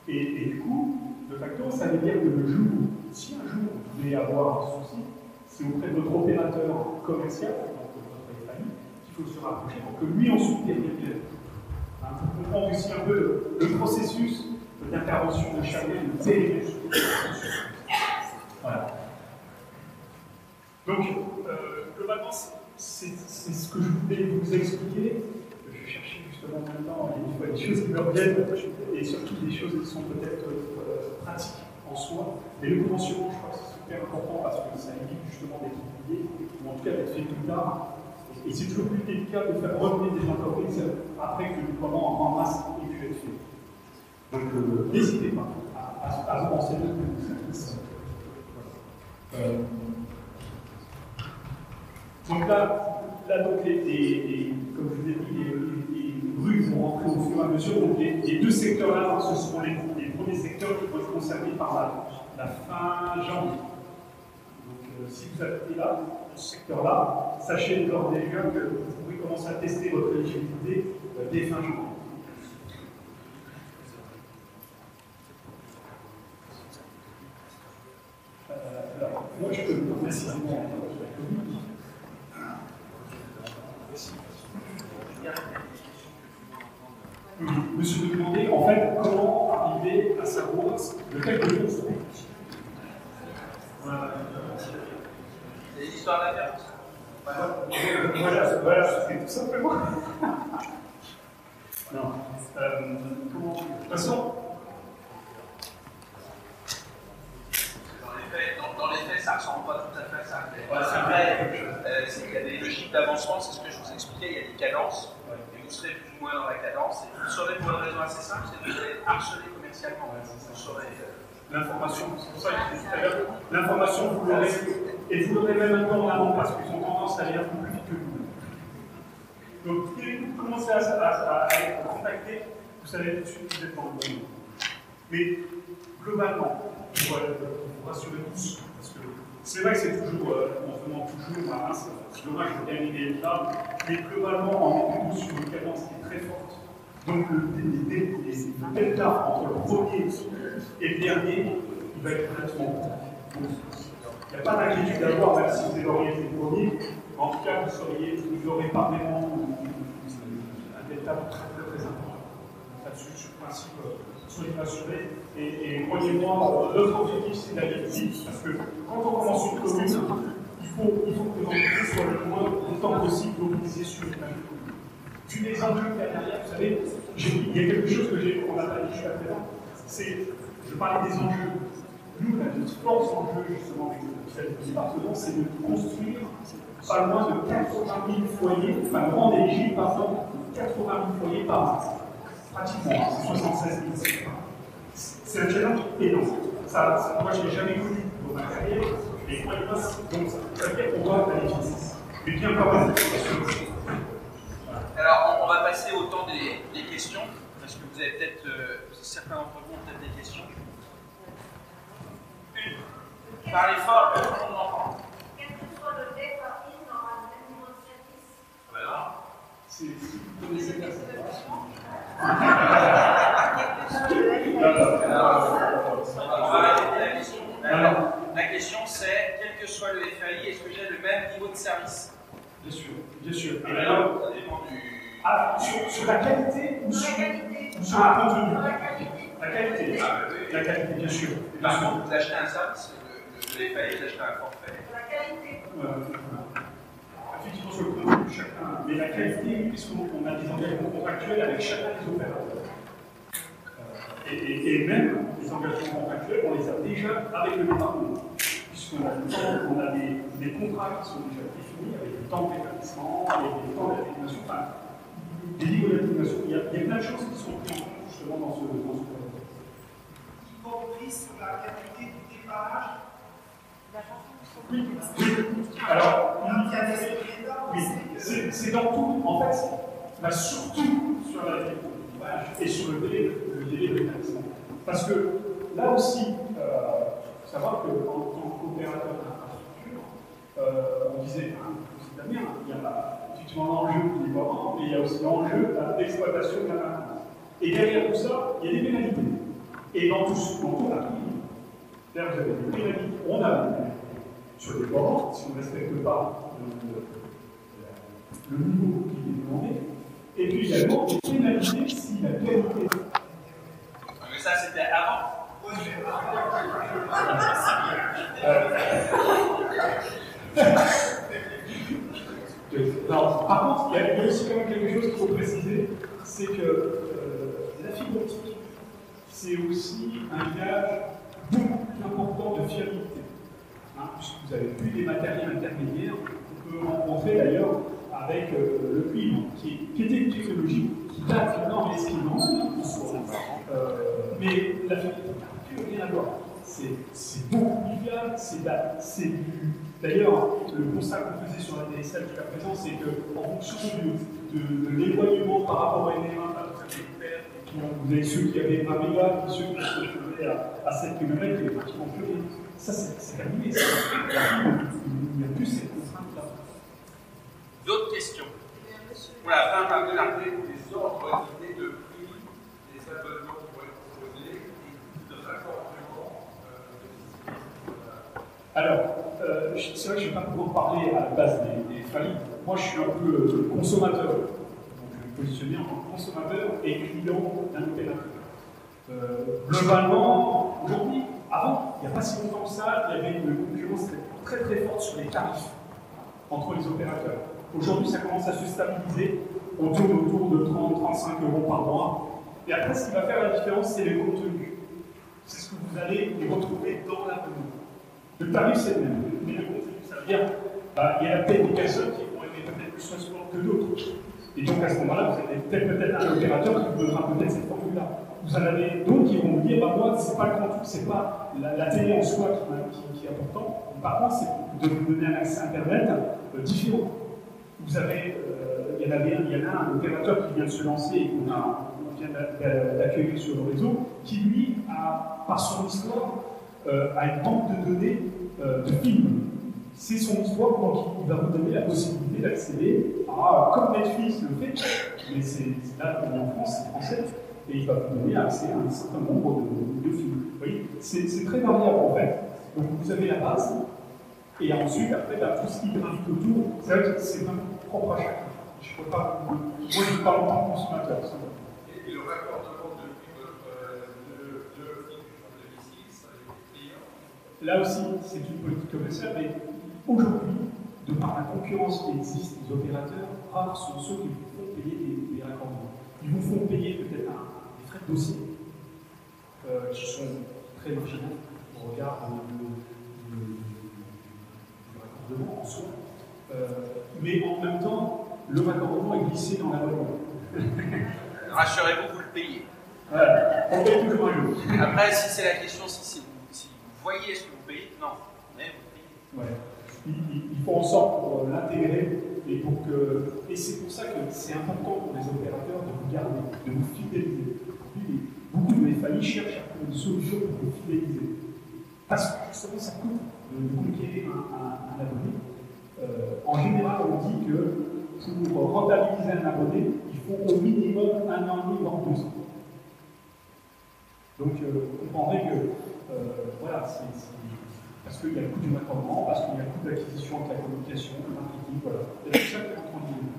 Et du coup, de facto, ça veut dire que le jour, si un jour vous voulez avoir un souci, c'est auprès de votre opérateur commercial, donc votre famille, qu'il faut se rapprocher pour que lui ensuite vienne. Pour comprendre aussi un peu le processus d'intervention de chacun de ces voilà. Donc, globalement, c'est ce que je voulais vous expliquer. Je cherchais justement maintenant des choses qui me reviennent et surtout des choses qui sont peut-être pratiques en soi. Mais le conventionnement, je crois que c'est super important parce que ça évite justement d'être oublié, ou en tout cas d'être fait plus tard. Et c'est toujours plus délicat de faire revenir des entreprises après que le déploiement en masse ait pu être fait. Donc n'hésitez pas à vous renseigner de vos services. Donc là donc comme je vous ai dit, les rues vont rentrer au fur et à mesure. Donc les deux secteurs-là, ce seront les premiers secteurs qui vont être concernés par la fin janvier. Donc si vous habitez là, dans ce secteur-là, sachez d'ores et déjà que vous pouvez commencer à tester votre éligibilité dès fin janvier. précisément Monsieur me demandait en fait comment arriver à savoir de quel côté ça C'est l'histoire de la violence. Voilà, c'est tout simplement. Non. Comment de toute façon. Dans les faits, ça ne ressemble pas tout à fait à ça. C'est vrai, c'est qu'il y a des logiques d'avancement, c'est ce que je vous expliquais, il y a des cadences, et vous serez plus ou moins dans la cadence, et vous le saurez pour une raison assez simple, c'est que vous allez être harcelé commercialement. Vous saurez. L'information, c'est pour ça que je disais tout à l'heure, l'information, vous l'aurez, et vous l'aurez même un peu en amont, parce qu'ils ont tendance à aller un peu plus vite que vous. Donc, dès que vous commencez à être contacté, vous savez tout de suite que vous êtes dans le bon moment. Mais, globalement, pour vous rassurer tous, parce que c'est vrai que c'est toujours, on se demande toujours, c'est dommage de bien l'idée là, mais globalement, on est plutôt sur une cadence qui est très forte. Donc, les deltas entre le premier et le dernier, il va être relativement grand. Il n'y a pas d'inquiétude à avoir, même si vous êtes orienté premier. En tout cas, vous n'aurez pas vraiment un delta très important. Là-dessus, sur le principe, soyez rassurés. Et croyez-moi, notre objectif, c'est d'aller vite, parce que quand on commence une commune, il faut que l'entreprise soit le moins longtemps possible mobilisée sur une même commune. Puis les enjeux derrière, vous savez, il y a quelque chose qu'on n'a pas dit jusqu'à présent, c'est, je parlais des enjeux. Nous, notre force enjeu, justement, avec cette département, c'est de construire pas loin de 80 000 foyers, enfin, de rendre éligible, pardon, 80 000 foyers par an. Pratiquement, c'est 76 000. C'est un challenge énorme. Moi, je ne l'ai jamais connu dans ma carrière, mais croyez-moi, donc ça veut dire qu'on doit aller vite. Mais bien pas mal. Alors, on va passer au temps des questions, parce que vous avez peut-être, certains d'entre vous ont peut-être des questions. Une. Parlez fort, que tout le monde entend. Quel que soit le graphisme, on aura le même niveau de service. Voilà. Si vous connaissez bien ça. On va répéter la question. Alors, la question c'est, quel que soit le FAI, est-ce que j'ai le même niveau de service? Bien sûr, bien sûr. Et alors, ça dépend du... sur la qualité ou sur le contenu? La qualité. La qualité, bien sûr. Par contre, vous achetez un service, le FAI, vous achetez un forfait. La qualité. Effectivement, sur le contenu de chacun. Mais la qualité, puisqu'on a des engagements contractuels avec chacun des opérateurs. Et même les engagements contractuels, on les a déjà avec le département. Puisqu'on a, des contrats qui sont déjà définis avec le temps d'établissement, avec les temps d'atténuation, enfin, des niveaux d'atténuation. Il y a plein de choses qui sont prises en compte justement dans ce projet. Y compris sur la qualité du départage. Oui. Alors, oui, c'est dans tout. En fait, bah, surtout sur la et sur le délai de l'établissement. Parce que là aussi, il faut savoir qu'en tant qu'opérateur d'infrastructure, on disait, Damien, il y a effectivement l'enjeu du déploiement, mais il y a aussi l'enjeu d'exploitation de la maintenance. Et derrière tout ça, il y a des pénalités. Et dans tout ça, on a tout. D'ailleurs, vous avez des pénalités, on a des pénalités sur le déploiement, si on ne respecte pas le niveau qui est demandé. Et puis également, des pénalités si la qualité. Mais ça, c'était avant. Alors, par contre, il y a aussi quand même quelque chose qu'il faut préciser, c'est que la fibre optique, c'est aussi un gage beaucoup plus important de fiabilité. Puisque vous avez plus des matériels intermédiaires, on peut rencontrer d'ailleurs avec le cuivre, qui était une technologie qui date finalement, mais ce qui est mais la fiabilité n'a plus rien à voir. C'est beaucoup plus fiable, c'est du. D'ailleurs, le constat qu'on faisait sur la DSL jusqu'à présent, c'est qu'en fonction de l'éloignement par rapport à NR1, vous avez ceux qui avaient 20 mégas, et ceux qui se faisaient à 7 km, il n'y avait pratiquement plus rien. Ça, c'est terminé. Il n'y a plus cette contrainte-là. D'autres questions? Voilà, fin par de l'arrêt des ordres d'idées de prix, des abonnements qui vont être proposés, et de raccourcement. Alors, c'est vrai que je ne vais pas pouvoir parler à la base des familles. Moi, je suis un peu consommateur. Donc, je vais me positionner en tant que consommateur et client d'un opérateur. Globalement, aujourd'hui, avant, il n'y a pas si longtemps que ça, il y avait une concurrence très très forte sur les tarifs entre les opérateurs. Aujourd'hui, ça commence à se stabiliser. On tourne autour de 30-35 euros par mois. Et après, ce qui va faire la différence, c'est le contenu. C'est ce que vous allez retrouver dans l'abonnement. Le tarif, c'est le même, mais le contenu, ça veut dire il y a peut-être des personnes qui vont aimer peut-être plus le sport que d'autres. Et donc à ce moment-là, vous avez peut-être un opérateur qui vous donnera peut-être cette formule-là. Vous en avez d'autres qui vont vous dire moi, c'est pas le contenu, c'est pas la télé en soi qui est important. Par contre, c'est de vous donner un accès Internet différent. Vous avez, il y en a un opérateur qui vient de se lancer et qu'on vient d'accueillir sur le réseau, qui lui, par son histoire, a une banque de données de films. C'est son histoire, donc il va vous donner la possibilité d'accéder à, comme Netflix le fait, mais c'est là qu'on est en France, c'est français, et il va vous donner accès à un certain nombre de films. Vous voyez, c'est très variable en fait. Donc vous avez la base, et ensuite, après, tout ce qui gravite autour, c'est vrai que c'est vraiment propre à chacun. Je ne peux pas. Moi, je parle en tant que consommateur. Et le raccordement de domicile, ça va être payant. Là aussi, c'est une politique commerciale, mais aujourd'hui, de par la concurrence qui existe, les opérateurs, rares sont ceux qui vous font payer des raccordements. Ils vous font payer peut-être des frais de dossier, qui sont très marginaux au regard du raccordement en soi. Mais en même temps, le raccordement est glissé dans l'abonnement. Rassurez-vous, vous le payez. Voilà, on paye toujours un jour. Après, si c'est la question, si vous voyez ce que vous payez, non, mais vous payez. Ouais. Il faut en sorte pour l'intégrer et c'est pour ça que c'est important pour les opérateurs de vous garder, de vous fidéliser. Beaucoup de FAI cherchent à trouver une solution pour vous fidéliser. Parce que justement, ça coûte de conquérir un abonné. En général, on dit que pour rentabiliser un abonné, il faut au minimum 1 an et demi, voire 2 ans. Donc, vous comprendrez que, voilà, parce qu'il y a le coût du raccordement, parce qu'il y a le coût de l'acquisition avec la communication, le marketing, voilà. Il y a tout ça qui rentre en ligne.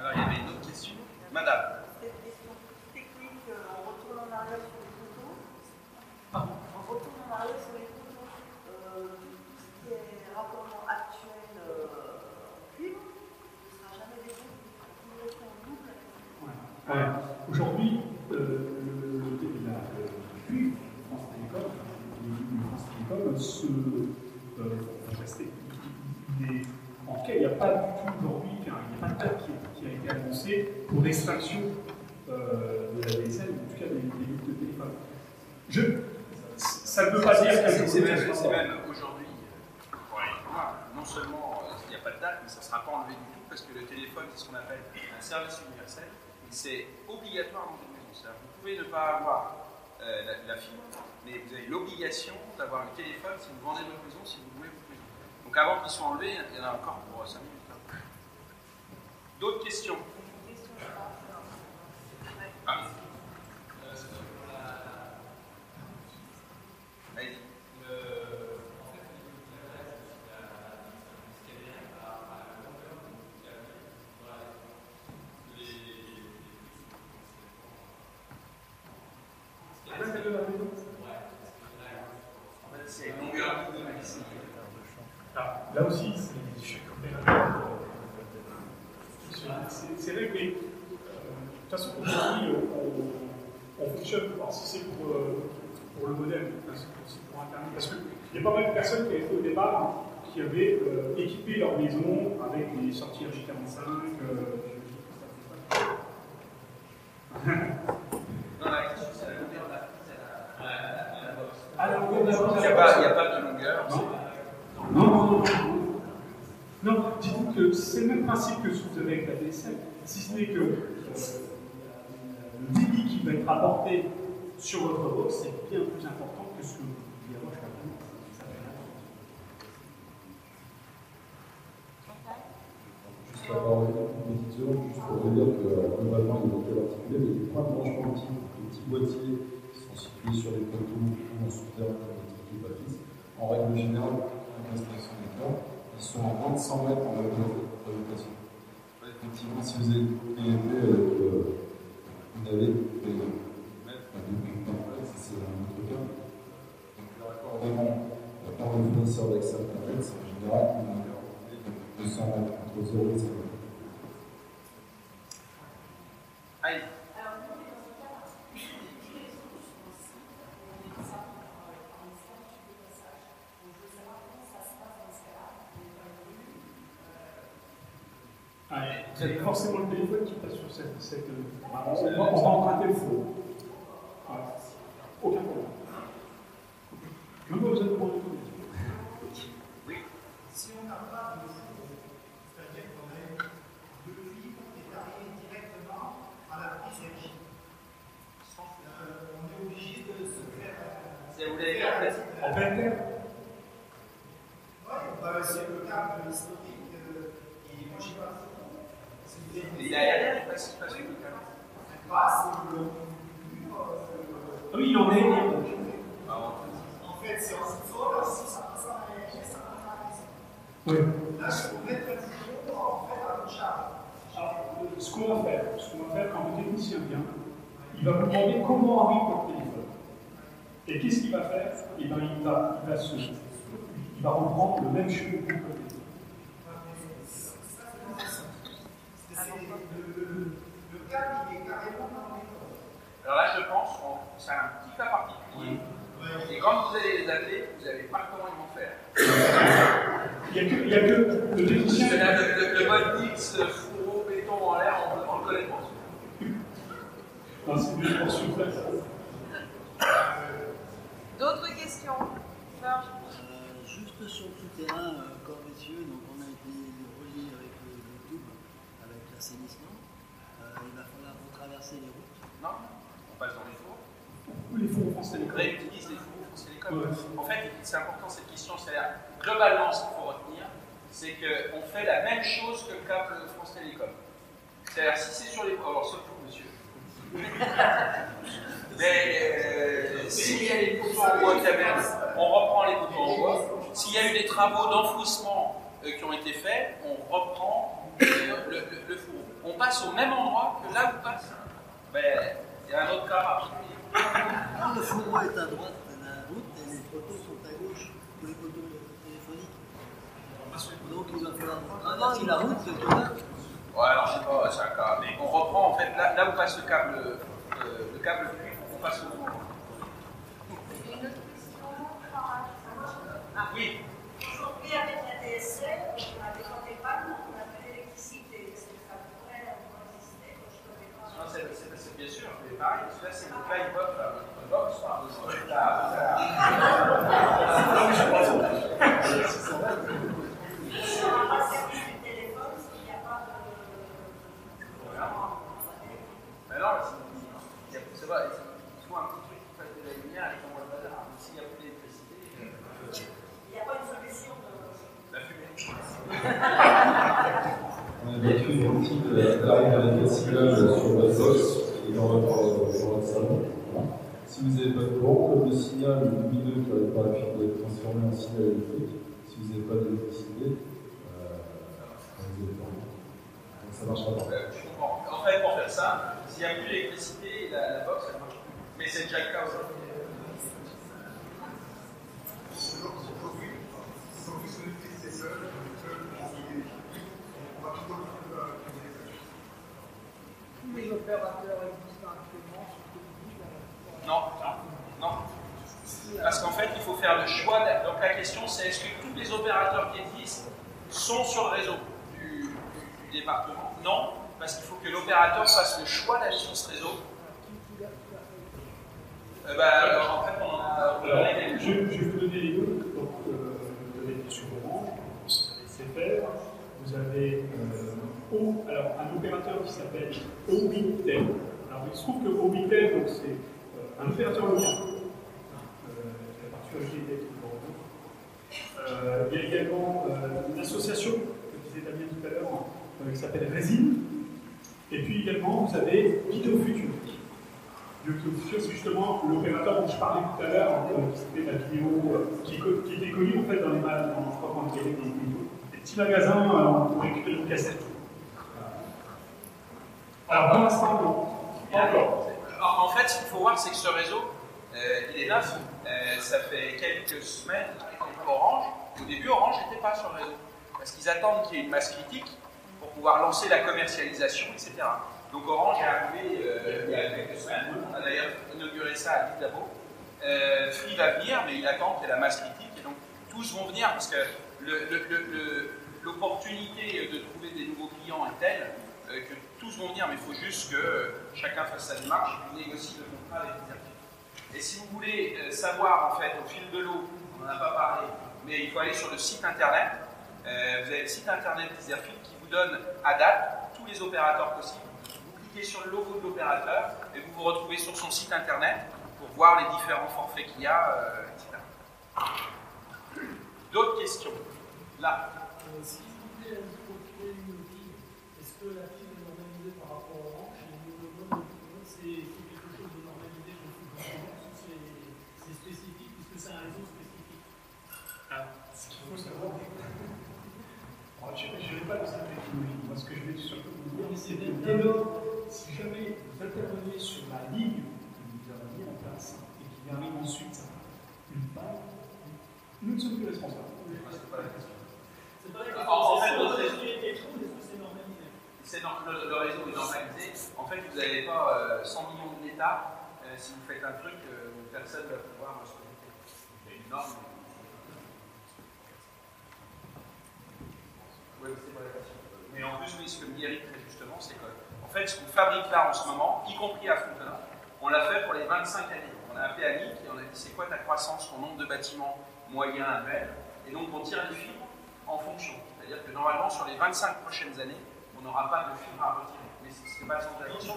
Alors, il y avait une autre question. Madame. Cette question technique, on retourne en arrière sur les photos. Pardon. On retourne en arrière sur les photos. Tout ce qui est raccordement actuel cuivre, ce ne sera jamais des boucles, tout le reste en double. Ouais. Aujourd'hui, la cuivre, France Télécom, se rester. En tout cas, il n'y a pas du tout aujourd'hui, il n'y a pas de date qui a été annoncée pour l'extinction de la DSL, en tout cas des lignes de téléphone. Ça ne veut pas dire quelque chose. C'est même aujourd'hui, non seulement il n'y a pas de date, mais ça ne sera pas enlevé du tout, parce que le téléphone, c'est ce qu'on appelle un service universel, et c'est obligatoire dans une maison. Vous pouvez ne pas avoir la fibre, mais vous avez l'obligation d'avoir un téléphone si vous vendez votre maison, si vous louez votre maison. Donc avant qu'ils soient enlevés, il y en a encore pour 5 minutes. D'autres questions? Ah. Allez-y. Là aussi, chaque opérateur. C'est réglé. De toute façon, aujourd'hui, on fonctionne. Alors, si c'est pour le modem, c'est pour Internet. Parce qu'il y a pas mal de personnes qui avaient fait au départ, qui avaient équipé leur maison avec des sorties H45. Non, la question, c'est la longueur de la prise à la longueur de la prise. Il n'y a pas de longueur. Non, dites-vous que c'est le même principe que ce que vous avez avec la DSL, si ce n'est que le débit qui va être apporté sur votre box est bien plus important que ce que vous pouvez avoir jusqu'à maintenant. Juste avoir une petite seconde, juste pour vous dire que globalement, il est articulé, mais les points de branchement des petits boîtiers qui sont situés sur les poteaux ou en souterrain comme les tickets bâtisses, en règle générale, 95% des cas, ils sont à moins de 100 mètres en rotation. Effectivement, si vous êtes élevé avec une allée de mètres, depuis parfaite, si c'est un autre cas. Donc le raccordement par le fournisseur d'accès Internet, c'est en général une longueur de 200 mètres, entre 0 et 50 mètres. Allez. C'est forcément le téléphone qui passe sur cette on va emprunter le fond. Voilà. Aucun problème. Même pas besoin de prendre le fond. Oui. Si on n'a pas de four, c'est-à-dire qu'on a deux fibres qui est arrivée directement à la prise énergie, on est obligé de se faire. Vous l'avez fait en fait. En plein terre. Oui, c'est le câble historique, et moi j'ai pas. Il a rien, il passe le câble. Ah oui, il en est. En fait, c'est en zone, si ça passe à la Oui. là, je peux mettre un tuyau en fait à l'autre charge. Alors, ce qu'on va faire, quand le technicien vient, il va vous demander comment arrive votre téléphone. Et qu'est-ce qu'il va faire? Eh bien, il va reprendre le même chemin que le téléphone. Le câble, il est carrément dans l'école. Alors là, je pense, c'est un petit cas particulier. Et quand vous allez les appeler, vous n'allez pas comment ils vont faire. Il y a que le technicien. Le mode X, fourreau, béton en l'air, on le connaît pas. Non, c'est juste pour souffler. D'autres questions? Serge? Juste sur le souterrain, Corps-Messieurs, donc on a été relié avec le tube, avec l'assainissement. Il va falloir retraverser les routes. Non, on passe dans les fours. Les fours France Télécom. On réutilise les fours France Télécom. En fait, c'est important cette question, c'est-à-dire, globalement, ce qu'il faut retenir, c'est qu'on fait la même chose que le câble France Télécom. C'est-à-dire, si c'est sur les. Alors, sauf vous, monsieur. Mais s'il y a les boutons en bois caverne, on reprend les boutons en bois. S'il y a eu des travaux d'enfouissement qui ont été faits, on reprend le fourreau. On passe au même endroit que là où passe. Ben, il y a un autre cas particulier. Le fourreau est à droite de la route et les poteaux sont à gauche pour les poteaux téléphoniques. Donc il va falloir traverser la route quelque part. Ouais, alors je sais pas, c'est un cas. Mais on reprend en fait là où passe le câble cuivre, on passe au fourreau. Une autre question par Oui. Aujourd'hui, avec la DSL, on a des pannes, on a de l'électricité. Est-ce que ça pourrait encore exister? Je ne connais pas. Non, c'est bien sûr, mais pareil, là c'est le fly box, Si on n'a pas servi du téléphone, s'il n'y a pas de. Mais non, c'est vrai, il faut un petit truc qui fasse de la lumière et qu'on voit le bazar. S'il n'y a plus d'électricité. Il n'y a pas une solution de. La fumée. On a vécu une petite tarif à la décibel sur votre box et dans votre salon. Si vous n'avez pas de courant, comme le signal lumineux qui arrive par la fibre doit être transformé en signal électrique. Si vous n'avez pas d'électricité, vous êtes pas. Donc ça ne marchera pas. Je comprends. En fait, pour faire ça, s'il n'y a plus d'électricité, la box, elle ne marche plus. Mais c'est déjà le cas aujourd'hui. Tous les opérateurs existants actuellement sont Non. Parce qu'en fait, il faut faire le choix. Donc la question, c'est est-ce que tous les opérateurs qui existent sont sur le réseau du département? Non, parce qu'il faut que l'opérateur fasse le choix d'aller sur ce réseau. En fait, on a. Je vais vous donner les deux. Donc, vous avez sur Orange, vous avez SFR, vous avez alors, un opérateur qui s'appelle Obitel. Alors, il se trouve que Obitel, c'est un opérateur local. La particularité d'être Bordeaux. Il y a également une association que disait Damien tout à l'heure qui s'appelle Résine. Et puis également, vous avez Vidéo Futur. c'est justement l'opérateur dont je parlais tout à l'heure, c'était la vidéo qui était connue en fait dans les magasins, je crois qu'on avait des petits magasins pour récupérer une cassette. Alors pour l'instant, non. Encore. En fait, ce qu'il faut voir, c'est que ce réseau, il est neuf. Ça fait quelques semaines avec Orange. Au début, Orange n'était pas sur le réseau. Parce qu'ils attendent qu'il y ait une masse critique pour pouvoir lancer la commercialisation, etc. Donc Orange est arrivé il y a quelques semaines. On a d'ailleurs inauguré ça à Lille-Dabo. Free va venir, mais il attend qu'il y ait la masse critique. Et donc tous vont venir parce que l'opportunité de trouver des nouveaux clients est telle que tous vont venir, mais il faut juste que chacun fasse sa démarche et négocie le contrat avec les artistes. Et si vous voulez savoir, en fait, au fil de l'eau, on n'en a pas parlé, mais il faut aller sur le site internet. Vous avez le site internet d'Etherfield qui vous donne à date tous les opérateurs possibles. Vous cliquez sur le logo de l'opérateur et vous vous retrouvez sur son site internet pour voir les différents forfaits qu'il y a, etc. D'autres questions? Là. Si vous voulez procurer une fibre, est-ce que la fibre est normalisée par rapport au Orange et c'est quelque chose de normalisé pour tout le monde ou c'est spécifique puisque c'est un réseau spécifique? Alors, ce qu'il faut savoir, je n'ai pas de cette technologie. Moi, ce que je vais surtout vous dire, c'est que dès lors, si jamais vous intervenez sur la ligne que nous avons mis en place et qu'il arrive ensuite une panne, nous ne sommes plus responsables. C'est pas la question. C'est pas la question. En fait, votre réseau est trop, est-ce que c'est normalisé? Le réseau est normalisé. En fait, vous n'avez pas 100 millions de l'État. Si vous faites un truc, personne ne va pouvoir se connecter. Il y a une norme. Oui, c'est pas la question. Mais en plus, oui, ce que me dit Eric très justement, c'est que en fait, ce qu'on fabrique là en ce moment, y compris à Fontenay, on l'a fait pour les 25 années. On a appelé Annick et on a dit c'est quoi ta croissance, ton nombre de bâtiments moyens annuels, et donc on tire les fibres en fonction. C'est-à-dire que normalement, sur les 25 prochaines années, on n'aura pas de fibres à retirer. Mais ce n'est pas sans intention.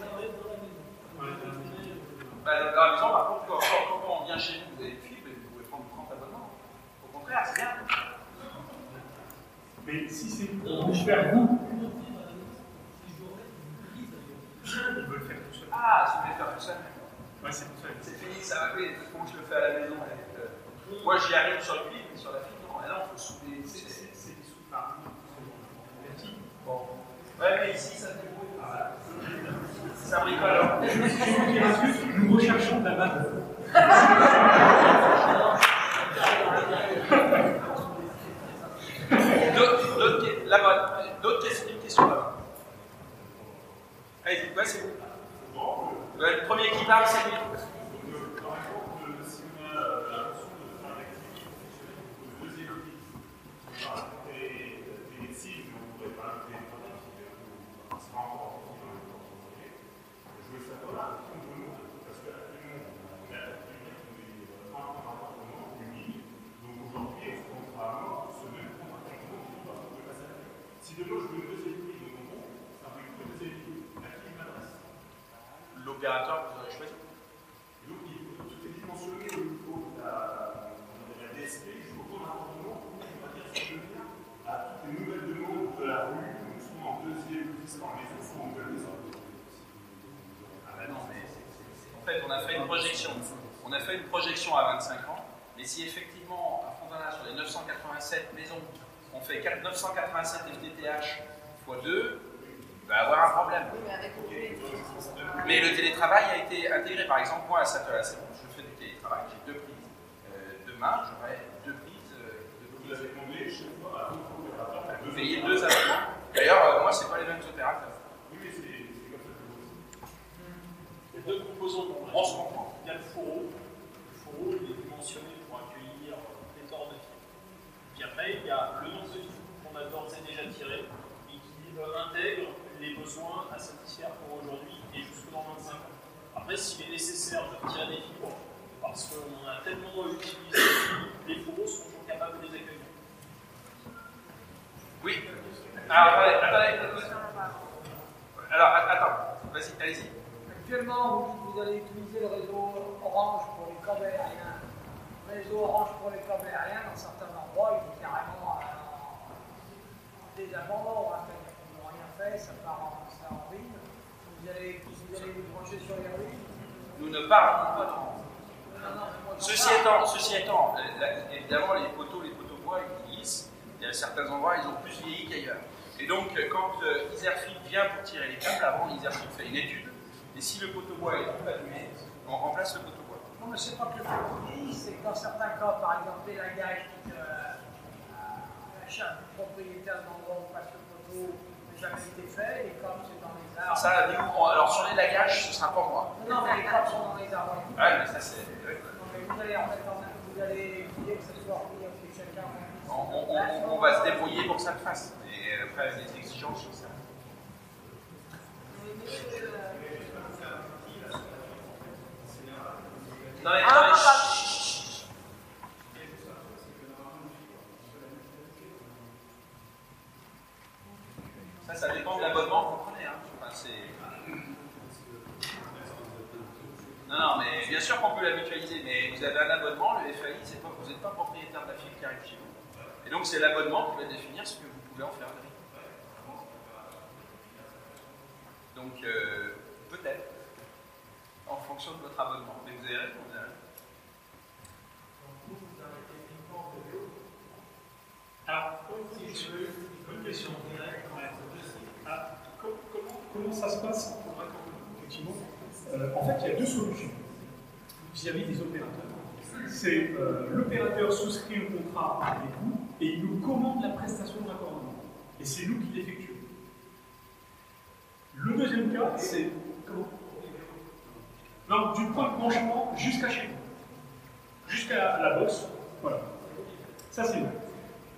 Dans la maison, par contre, quand on vient chez nous, vous avez une fibre et vous pouvez prendre 30 abonnements. Au contraire, c'est bien. Mais si c'est pour vous faire vous, ils veulent faire tout seul. Ah, si vous voulez faire tout seul. Ouais, c'est tout seul. C'est fini, ça va couler. Comment je le fais à la maison avec, moi, j'y arrive sur le fil, mais sur la fibre, non. Là, il faut souder. C'est des sous-parties. Bon. Ouais, mais ici, ça se débrouille. Voilà. Ça bricole. Nous recherchons de la base. D'autres questions là-bas. Allez, ouais, c'est vous. Le premier qui parle, c'est lui. L'opérateur que vous aurez choisi. Donc, tout est dimensionné au niveau de la DSP jusqu'au raccordement à toutes les nouvelles demandes de la rue, donc soit en deuxième piste par maison, soit en nouvelle maison. Ah ben non, mais en fait, on a fait une projection. On a fait une projection à 25 ans, mais si effectivement, à Fontenay, sur les 987 maisons, on fait 987 FTTH x 2, il va y avoir un problème. Mais le télétravail a été intégré. Par exemple, moi à Satola, c'est bon, je fais du télétravail, j'ai 2 prises. Demain, j'aurai 2 prises. Vous avez combien chez vous à d'autres opérateurs? Vous payez 2 abonnements. D'ailleurs, moi, ce n'est pas les mêmes opérateurs. Oui, mais c'est comme ça que vous. Il y a 2 composants. On se comprend. Il y a le fourreau. Le fourreau, il est dimensionné pour accueillir pléthore de fibres. Puis après, il y a le nombre de fibres qu'on a d'ores et déjà tiré et qui intègre les besoins à satisfaire pour aujourd'hui et jusque dans 25 ans. Après, s'il est nécessaire de tirer des fibres, parce qu'on a tellement utilisé, les fourreaux sont toujours capables de les accueillir. Oui. Alors, attendez. Alors, attends. Vas-y, allez-y. Actuellement, vous allez utiliser le réseau Orange pour les câbles aériens. Le réseau Orange pour les câbles aériens, dans certains endroits, il est carrément en désabandon. Ils n'ont rien fait, ça part en ruine. Vous allez vous brancher sur les ruines. nous ne parlons pas trop. Ceci étant, évidemment, les poteaux bois, ils glissent. Il y a certains endroits, ils ont plus vieilli qu'ailleurs. Et donc, quand Iserfit vient pour tirer les câbles, avant, Iserfit fait une étude. Et si le poteau bois est trop abîmé, on remplace le poteau bois. Non, mais c'est pas que le poteau, c'est que dans certains cas, par exemple, des lagages qui chaque propriétaire d'endroit où passe le poteau n'a jamais été fait, et comme c'est dans les arbres. Ça, alors sur les lagages, ce sera pas moi. Non, mais les câbles sont dans les arbres. Ouais, mais ça c'est. Vous allez en fait, vous allez filer que ce soit pris avec chacun. On va se débrouiller pour que ça le fasse. Et après, les exigences sur ça. Ça dépend de l'abonnement que vous prenez. Hein. Enfin, non, mais bien sûr qu'on peut la mutualiser, mais vous avez un abonnement, le FAI, vous n'êtes pas propriétaire de la fibre qui arrive chez vous. Et donc c'est l'abonnement qui va définir ce que vous pouvez en faire. Donc peut-être, en fonction de votre abonnement. Mais vous avez raison, vous avez raison. Alors, bonne question. Comment ça se passe pour raccordement, effectivement en fait, il y a deux solutions vis-à-vis des opérateurs. C'est l'opérateur souscrit un contrat avec vous et il nous commande la prestation de raccordement. Et c'est nous qui l'effectuons. Le deuxième cas, c'est comment? Non, du point de branchement jusqu'à chez vous. Jusqu'à la box. Voilà. Ça, c'est vrai.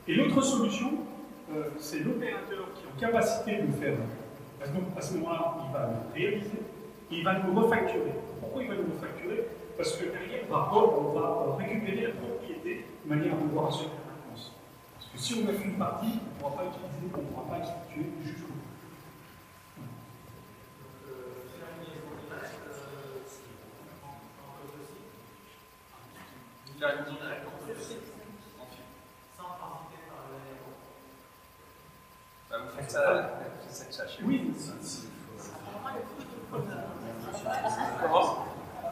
Et l'autre solution, c'est l'opérateur qui est en capacité de le faire. Parce qu'à ce moment-là, il va le réaliser et il va nous refacturer. Pourquoi il va nous refacturer? Parce que derrière, on va récupérer la propriété de manière à pouvoir assurer la réponse. Parce que si on a fait une partie, on ne pourra pas utiliser, on ne pourra pas exécuter jusqu'au bout. La liaison directe en fil. Sans transiter par l'aéroport. Bah, vous faites ça chez vous. Oui. Comment?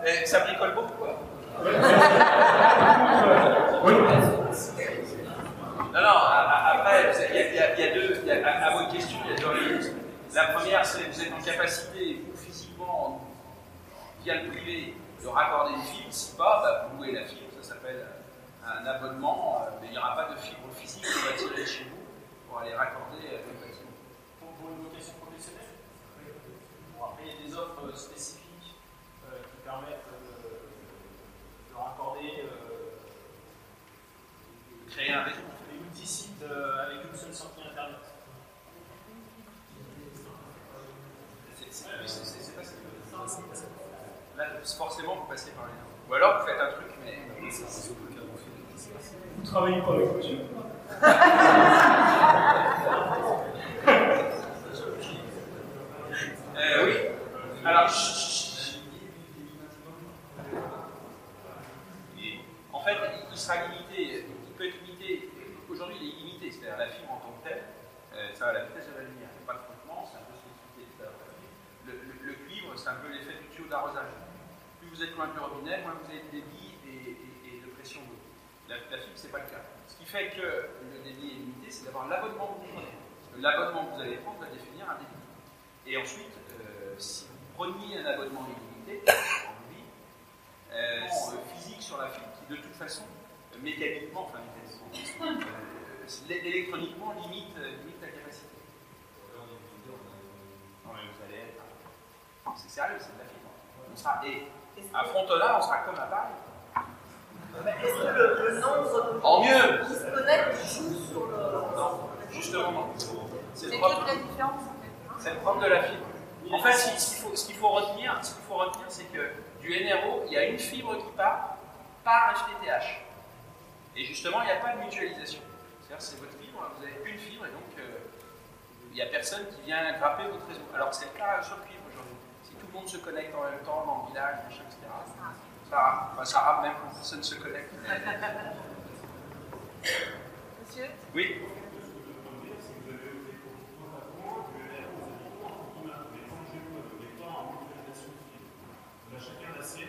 Et ça bricole beaucoup, quoi. Non, après, il y a deux. À votre question, il y a deux réponses. La première, c'est que vous êtes en capacité, vous, physiquement, via le privé, de raccorder une fibre. Si pas, bah, vous louez la fibre, ça s'appelle un abonnement, mais il n'y aura pas de fibre physique qui va tirer chez vous pour aller raccorder le bâtiment. Pour une vocation professionnelle. Bon, après, il y a des offres spécifiques qui permettent de raccorder, créer un réseau. des multisites avec une seule sortie internet. C'est pas ça. Là, forcément, vous passez par les noms. Ou alors, vous faites un truc, mais. Vous travaillez pas avec monsieur? Oui. Alors, en fait, il sera limité. Il peut être limité. Aujourd'hui, il est illimité. C'est-à-dire la fibre en tant que telle, ça va à la vitesse de la lumière. Il n'y a pas de frottement, c'est un peu ce que je disais. Le cuivre, c'est un peu l'effet du tuyau d'arrosage. Plus vous êtes loin du robinet, moins vous avez de débit et de pression d'eau. La fibre, ce n'est pas le cas. Ce qui fait que le débit est limité, c'est d'avoir l'abonnement que vous prenez. L'abonnement que vous allez prendre va définir un débit. Et ensuite, si vous preniez un abonnement illimité, en débit, physique sur la fibre, qui de toute façon, mécaniquement, électroniquement limite la capacité. Non, mais vous allez être. C'est sérieux, c'est de la fibre. Et à Frontola, on sera comme à Paris. Est-ce que le nombre En mieux qui se connectent joue sur le. Non, justement non. C'est C'est le toute propre. la différence. C'est le propre de la fibre. En fait, ce qu'il faut retenir, c'est que du NRO, il y a une fibre qui part par FTTH. Et justement, il n'y a pas de mutualisation. C'est-à-dire, c'est votre fibre, vous avez une fibre, et donc il n'y a personne qui vient grapper votre réseau. Alors, c'est le cas sur le cuivre aujourd'hui. Si tout le monde se connecte en même temps dans le village, machin, etc., ça rame même quand personne ne se connecte. Monsieur? Oui. On a chacun la sienne.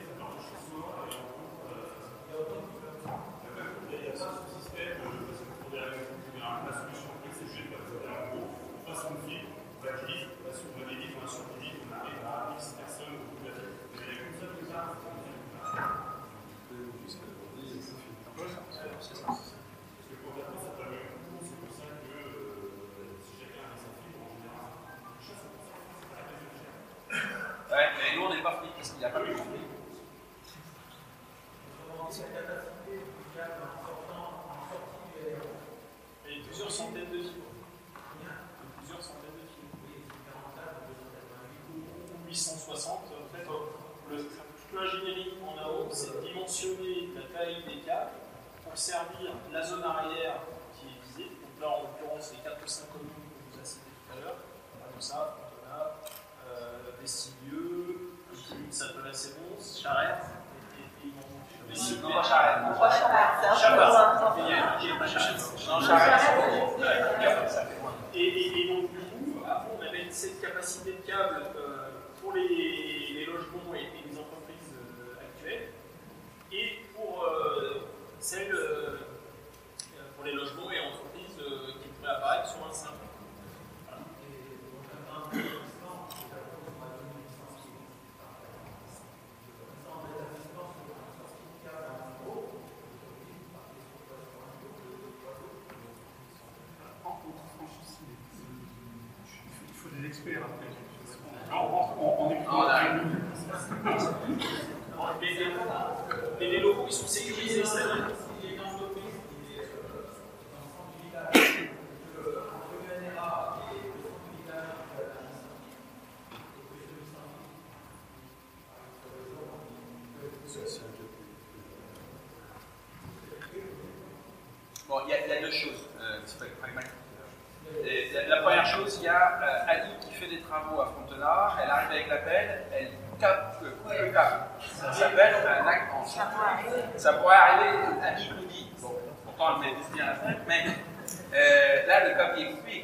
il n'a pas pu compris. Et plusieurs centaines de fibres. Plusieurs centaines de fibres. 860, en fait, toute l'ingénierie en AO, c'est de dimensionner la taille des câbles pour servir la zone arrière qui est visée. Donc là, en l'occurrence, les 4 ou 5 communes qu'on vous a citées tout à l'heure, comme ça, Fontona, Vestilieux, Saint-Thomas-c'est-Bon, Charette, et il en manque une. Non, pas Charette. Pas Charette, c'est un peu loin. Non, Charette, ça fait loin. Et donc, du coup, après, on avait cette capacité de câble pour les logements et les entreprises actuelles, et pour celles pour les logements et entreprises qui pourraient apparaître sur un simple. Il faut des experts après. On est Mais les locaux, ils sont sécurisés, c'est-à-dire. Bon, il y a deux choses qui peuvent être pragmatiques. La première chose, il y a Annie qui fait des travaux à Fontena, elle arrive avec la pelle, elle coupe le câble. Ça s'appelle un acte en champ. Ça pourrait arriver, Annie nous dit, bon, pourtant elle met bien la fenêtre, mais là le câble est coupé,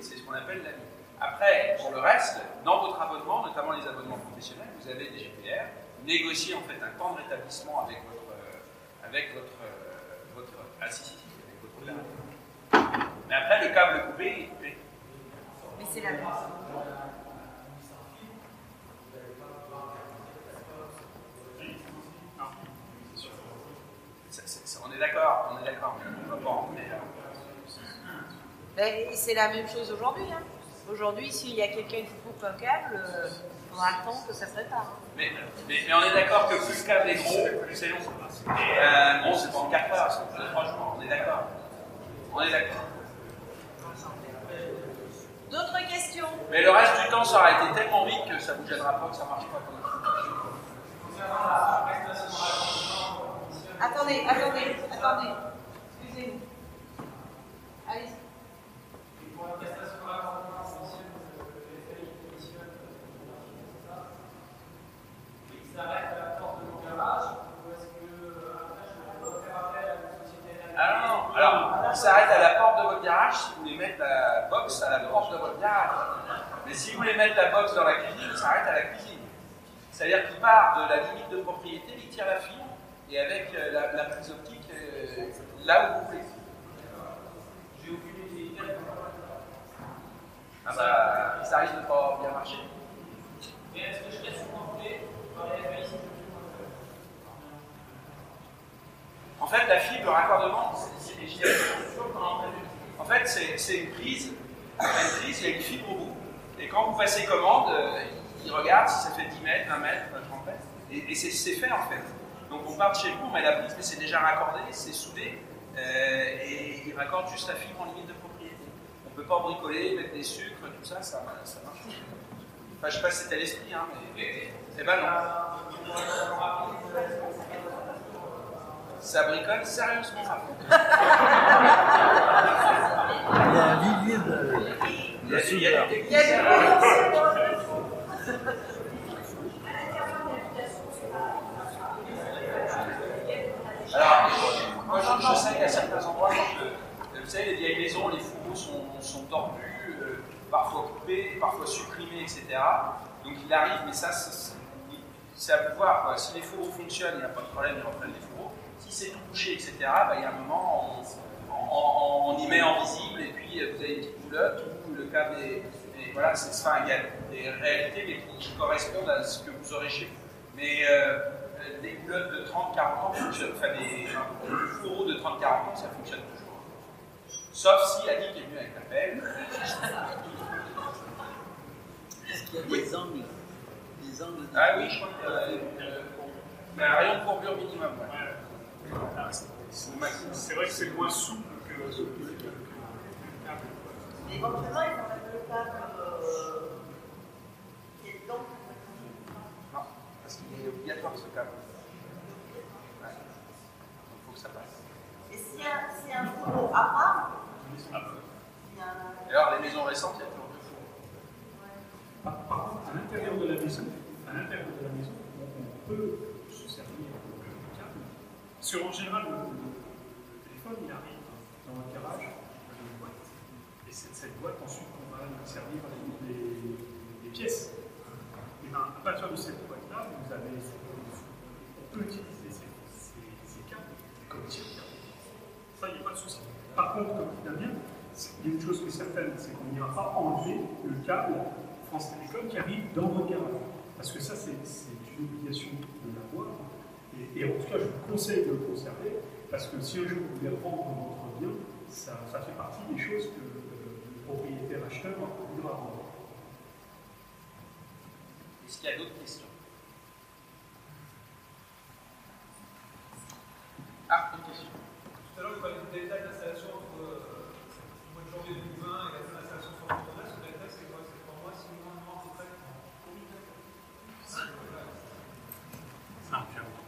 c'est ce qu'on appelle la vie. Après, pour le reste, dans votre abonnement, notamment les abonnements professionnels, vous avez des GPR, vous négociez en fait un temps de rétablissement avec votre avec votre opérateur. Mais après, le câble coupé est coupé. Mais c'est la même. On est d'accord, on va pas en mais c'est la même chose aujourd'hui. Hein. Aujourd'hui, s'il y a quelqu'un qui coupe un câble, on attend que ça se répare. Mais on est d'accord que plus le câble est gros, plus c'est long. Et bon, c'est pas en 4 heures, c'est en 3 jours, on est d'accord. On est d'accord. D'autres questions? Mais le reste du temps, ça aura été tellement vite que ça ne vous gênera pas, que ça ne marche pas comme ça. Attendez. Excusez-nous. Allez-y. Pour la prestation de raccordement essentielle que les faits commissionnent, il s'arrête à la porte de mon garage, ou est-ce que après je dois faire appel à une société? Alors, il s'arrête à la porte de votre garage si vous voulez mettre la box à la porte de votre garage. Mais si vous voulez mettre la box dans la cuisine, il s'arrête à la cuisine. C'est-à-dire qu'il part de la limite de propriété, il tire la fibre, et avec la prise optique, là où vous voulez. J'ai aucune utilité. Ah bah, ça risque de ne pas bien marcher. Mais est-ce que je serais sous-contrôlé par les FAI si je fais En fait, la fibre, le raccordement, en fait, c'est une prise. Il y a une fibre au bout. Et quand vous passez commande, il regarde si ça fait 10 mètres, 20 mètres, 30 mètres. Et c'est fait en fait. Donc on part de chez vous, on met la prise, mais c'est déjà raccordé, c'est soudé. Et il raccorde juste la fibre en limite de propriété. On ne peut pas bricoler, mettre des sucres, tout ça, ça marche. Enfin, je ne sais pas si c'était l'esprit, hein, mais eh ben non. Ça bricole sérieusement à fond. Il y a un vivier de soudeur. Il y a du Alors, moi je sais qu'à certains endroits, vous savez, les vieilles maisons, les fourreaux sont tordus, parfois coupés, parfois supprimés, etc. Donc il arrive, mais ça, c'est à pouvoir, quoi. Si les fourreaux fonctionnent, il n'y a pas de problème, ils reprennent les fourreaux. Si c'est tout bouché, etc., bah, il y a un moment, on y met en visible, et puis vous avez une petite boulotte où le câble est. Et voilà, enfin, il y a des réalités mais qui correspondent à ce que vous aurez chez vous. Mais des boulottes de 30-40 ans fonctionnent, enfin des fourreaux de 30-40 ans, ça fonctionne toujours. Sauf si Annick est venue avec la pelle. Est-ce qu'il y a des angles des angles. Ah oui, je crois qu'il y a un rayon de courbure minimum. Ouais. C'est vrai que c'est moins souple que Mais éventuellement, ils enlèvent le câble qui est donc. Non, parce qu'il est obligatoire ce câble. Ouais. Il faut que ça passe. Et s'il y a un fourreau à part, alors, les maisons récentes, il y a toujours deux fours. Par contre, à l'intérieur de la maison, on peut se servir de câble. Parce qu'en général, le téléphone, il arrive dans le garage, une boîte. Et c'est cette boîte, ensuite, qu'on va servir avec des pièces. Et bien, à partir de cette boîte-là, on peut utiliser ces câbles comme tir. Ça, il n'y a pas de souci. Par contre, comme dit Damien, il y a une chose qui est certaine, c'est qu'on n'ira pas enlever le câble France Télécom qui arrive dans votre garage. Parce que ça, c'est une obligation de l'avoir. Et en tout cas, je vous conseille de le conserver, parce que si un jour vous voulez revendre votre bien, ça fait partie des choses que le propriétaire acheteur voudra rendre. Est-ce qu'il y a d'autres questions? Ah, une question. Tout à l'heure, vous parlez du delta d'installation entre le mois de janvier 2020 et la fin d'installation sur le tournage. Ce delta, c'est quoi? C'est 3 mois, 6 mois, 1 an, à peu près?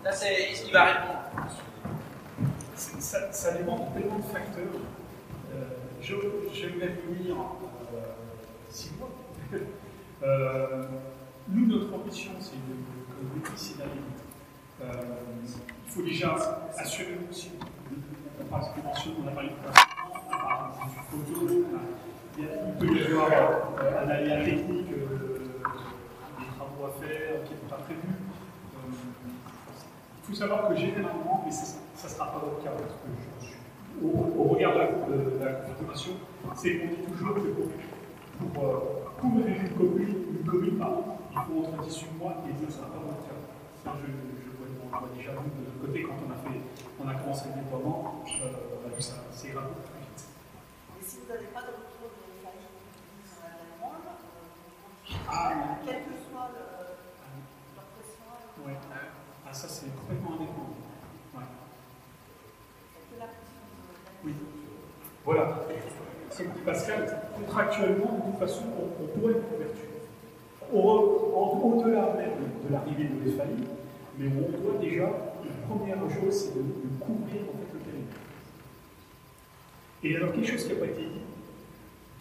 Là, c'est ce qui va répondre. Ça dépend de tellement de facteurs. Je vais venir 6 mois. Nous, notre ambition, c'est de d'ici la limite. Il faut déjà assurer aussi. On parle de prévention, on a parlé de prévention, on a parlé de photo, il peut y avoir un aléa technique, des travaux à faire qui n'est pas prévu. Il faut savoir que généralement, mais ça ne sera pas votre cas, parce que au regard de la confirmation, c'est qu'on dit toujours que pour couvrir une commune, il faut entre 18 mois et 10, ça ne sera pas votre cas. Ça, je vois déjà nous, de notre côté, quand on a commencé le déploiement, ça ira beaucoup plus vite. Mais si vous n'avez pas de retour de faillite sur la demande, quel que soit leur pression. Oui. Ah, ça, c'est complètement indépendant. Ouais. Oui. Voilà. Comme dit Pascal, contractuellement, de toute façon, on pourrait une couverture. Au-delà même de l'arrivée de l'EFAI, mais on doit déjà, la première chose, c'est de couvrir en fait, le périmètre. Et alors, quelque chose qui n'a pas été dit,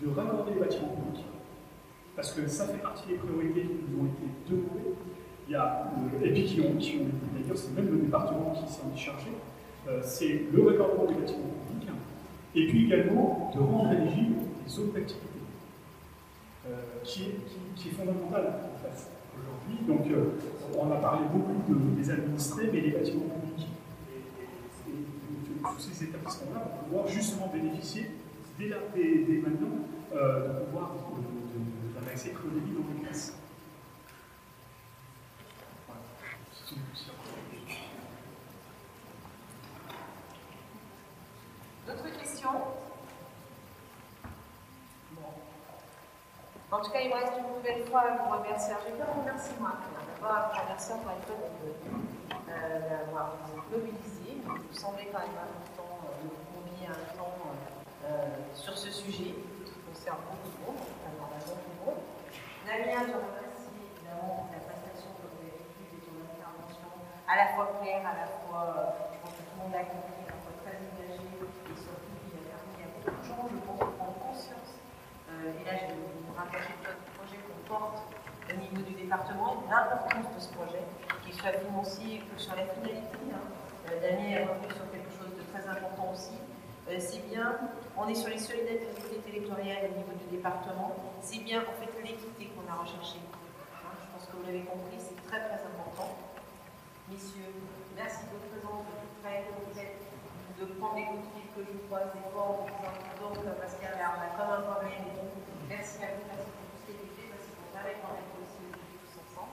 de raccorder les bâtiments publics, parce que ça fait partie des priorités qui nous ont été demandées. Il y a, et puis qui ont d'ailleurs, c'est même le département qui s'en est chargé, c'est le raccordement des bâtiments publics, et puis également de rendre éligibles les autres activités, qui est fondamental en fait aujourd'hui. Donc, on a parlé beaucoup des administrés, mais les bâtiments publics et tous ces établissements-là vont pouvoir justement bénéficier dès maintenant de pouvoir d'un accès très haut débit dans les classes. D'autres questions? En tout cas, il me reste une nouvelle fois à vous remercier. Je vais vous remercier moi. D'abord, je remercie encore une fois d'avoir mobilisé. Il me semblait quand même important de vous convier un temps sur ce sujet qui concerne beaucoup de monde, notamment tout le monde. Damien, je remercie évidemment pour la prestation que vous avez vécue et ton intervention à la fois claire, à la fois, je pense que tout le monde a compris, à la fois très engagée et surtout qui a permis à beaucoup de gens, je pense, de prendre conscience. Et là, je vais vous rattacher tout le projet qu'on porte au niveau du département et de l'importance de ce projet, qu'il soit financier que sur la finalité. Damien est revenu sur quelque chose de très important aussi. C'est bien, on est sur les solidarités territoriales au niveau du département, c'est bien en fait l'équité qu'on a recherchée. Je pense que vous l'avez compris, c'est très très important. Messieurs, merci de votre présence, de tout près que vous êtes, de prendre les coups de fil que je vous croise, des formes, des incidents, Pascal, là, on a comme un problème et tout. Merci à vous, merci pour tout ce qui a été fait, merci pour permettre d'en être aussi tous ensemble.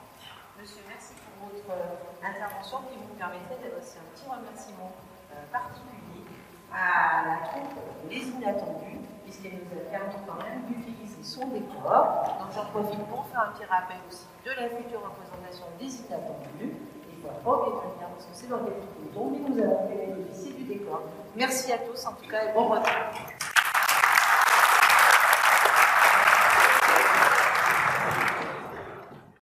Monsieur, merci pour votre intervention qui vous permettrait d'avoir aussi un petit remerciement particulier à la troupe Les Inattendus, puisqu'elle nous a permis quand même d'utiliser son décor. Donc j'en profite pour faire un petit rappel aussi de la future représentation des inattendus. Il faut pas oublier de venir parce que c'est dans quelques jours, mais nous allons bénéficier du décor. Merci à tous en tout cas et bon retard.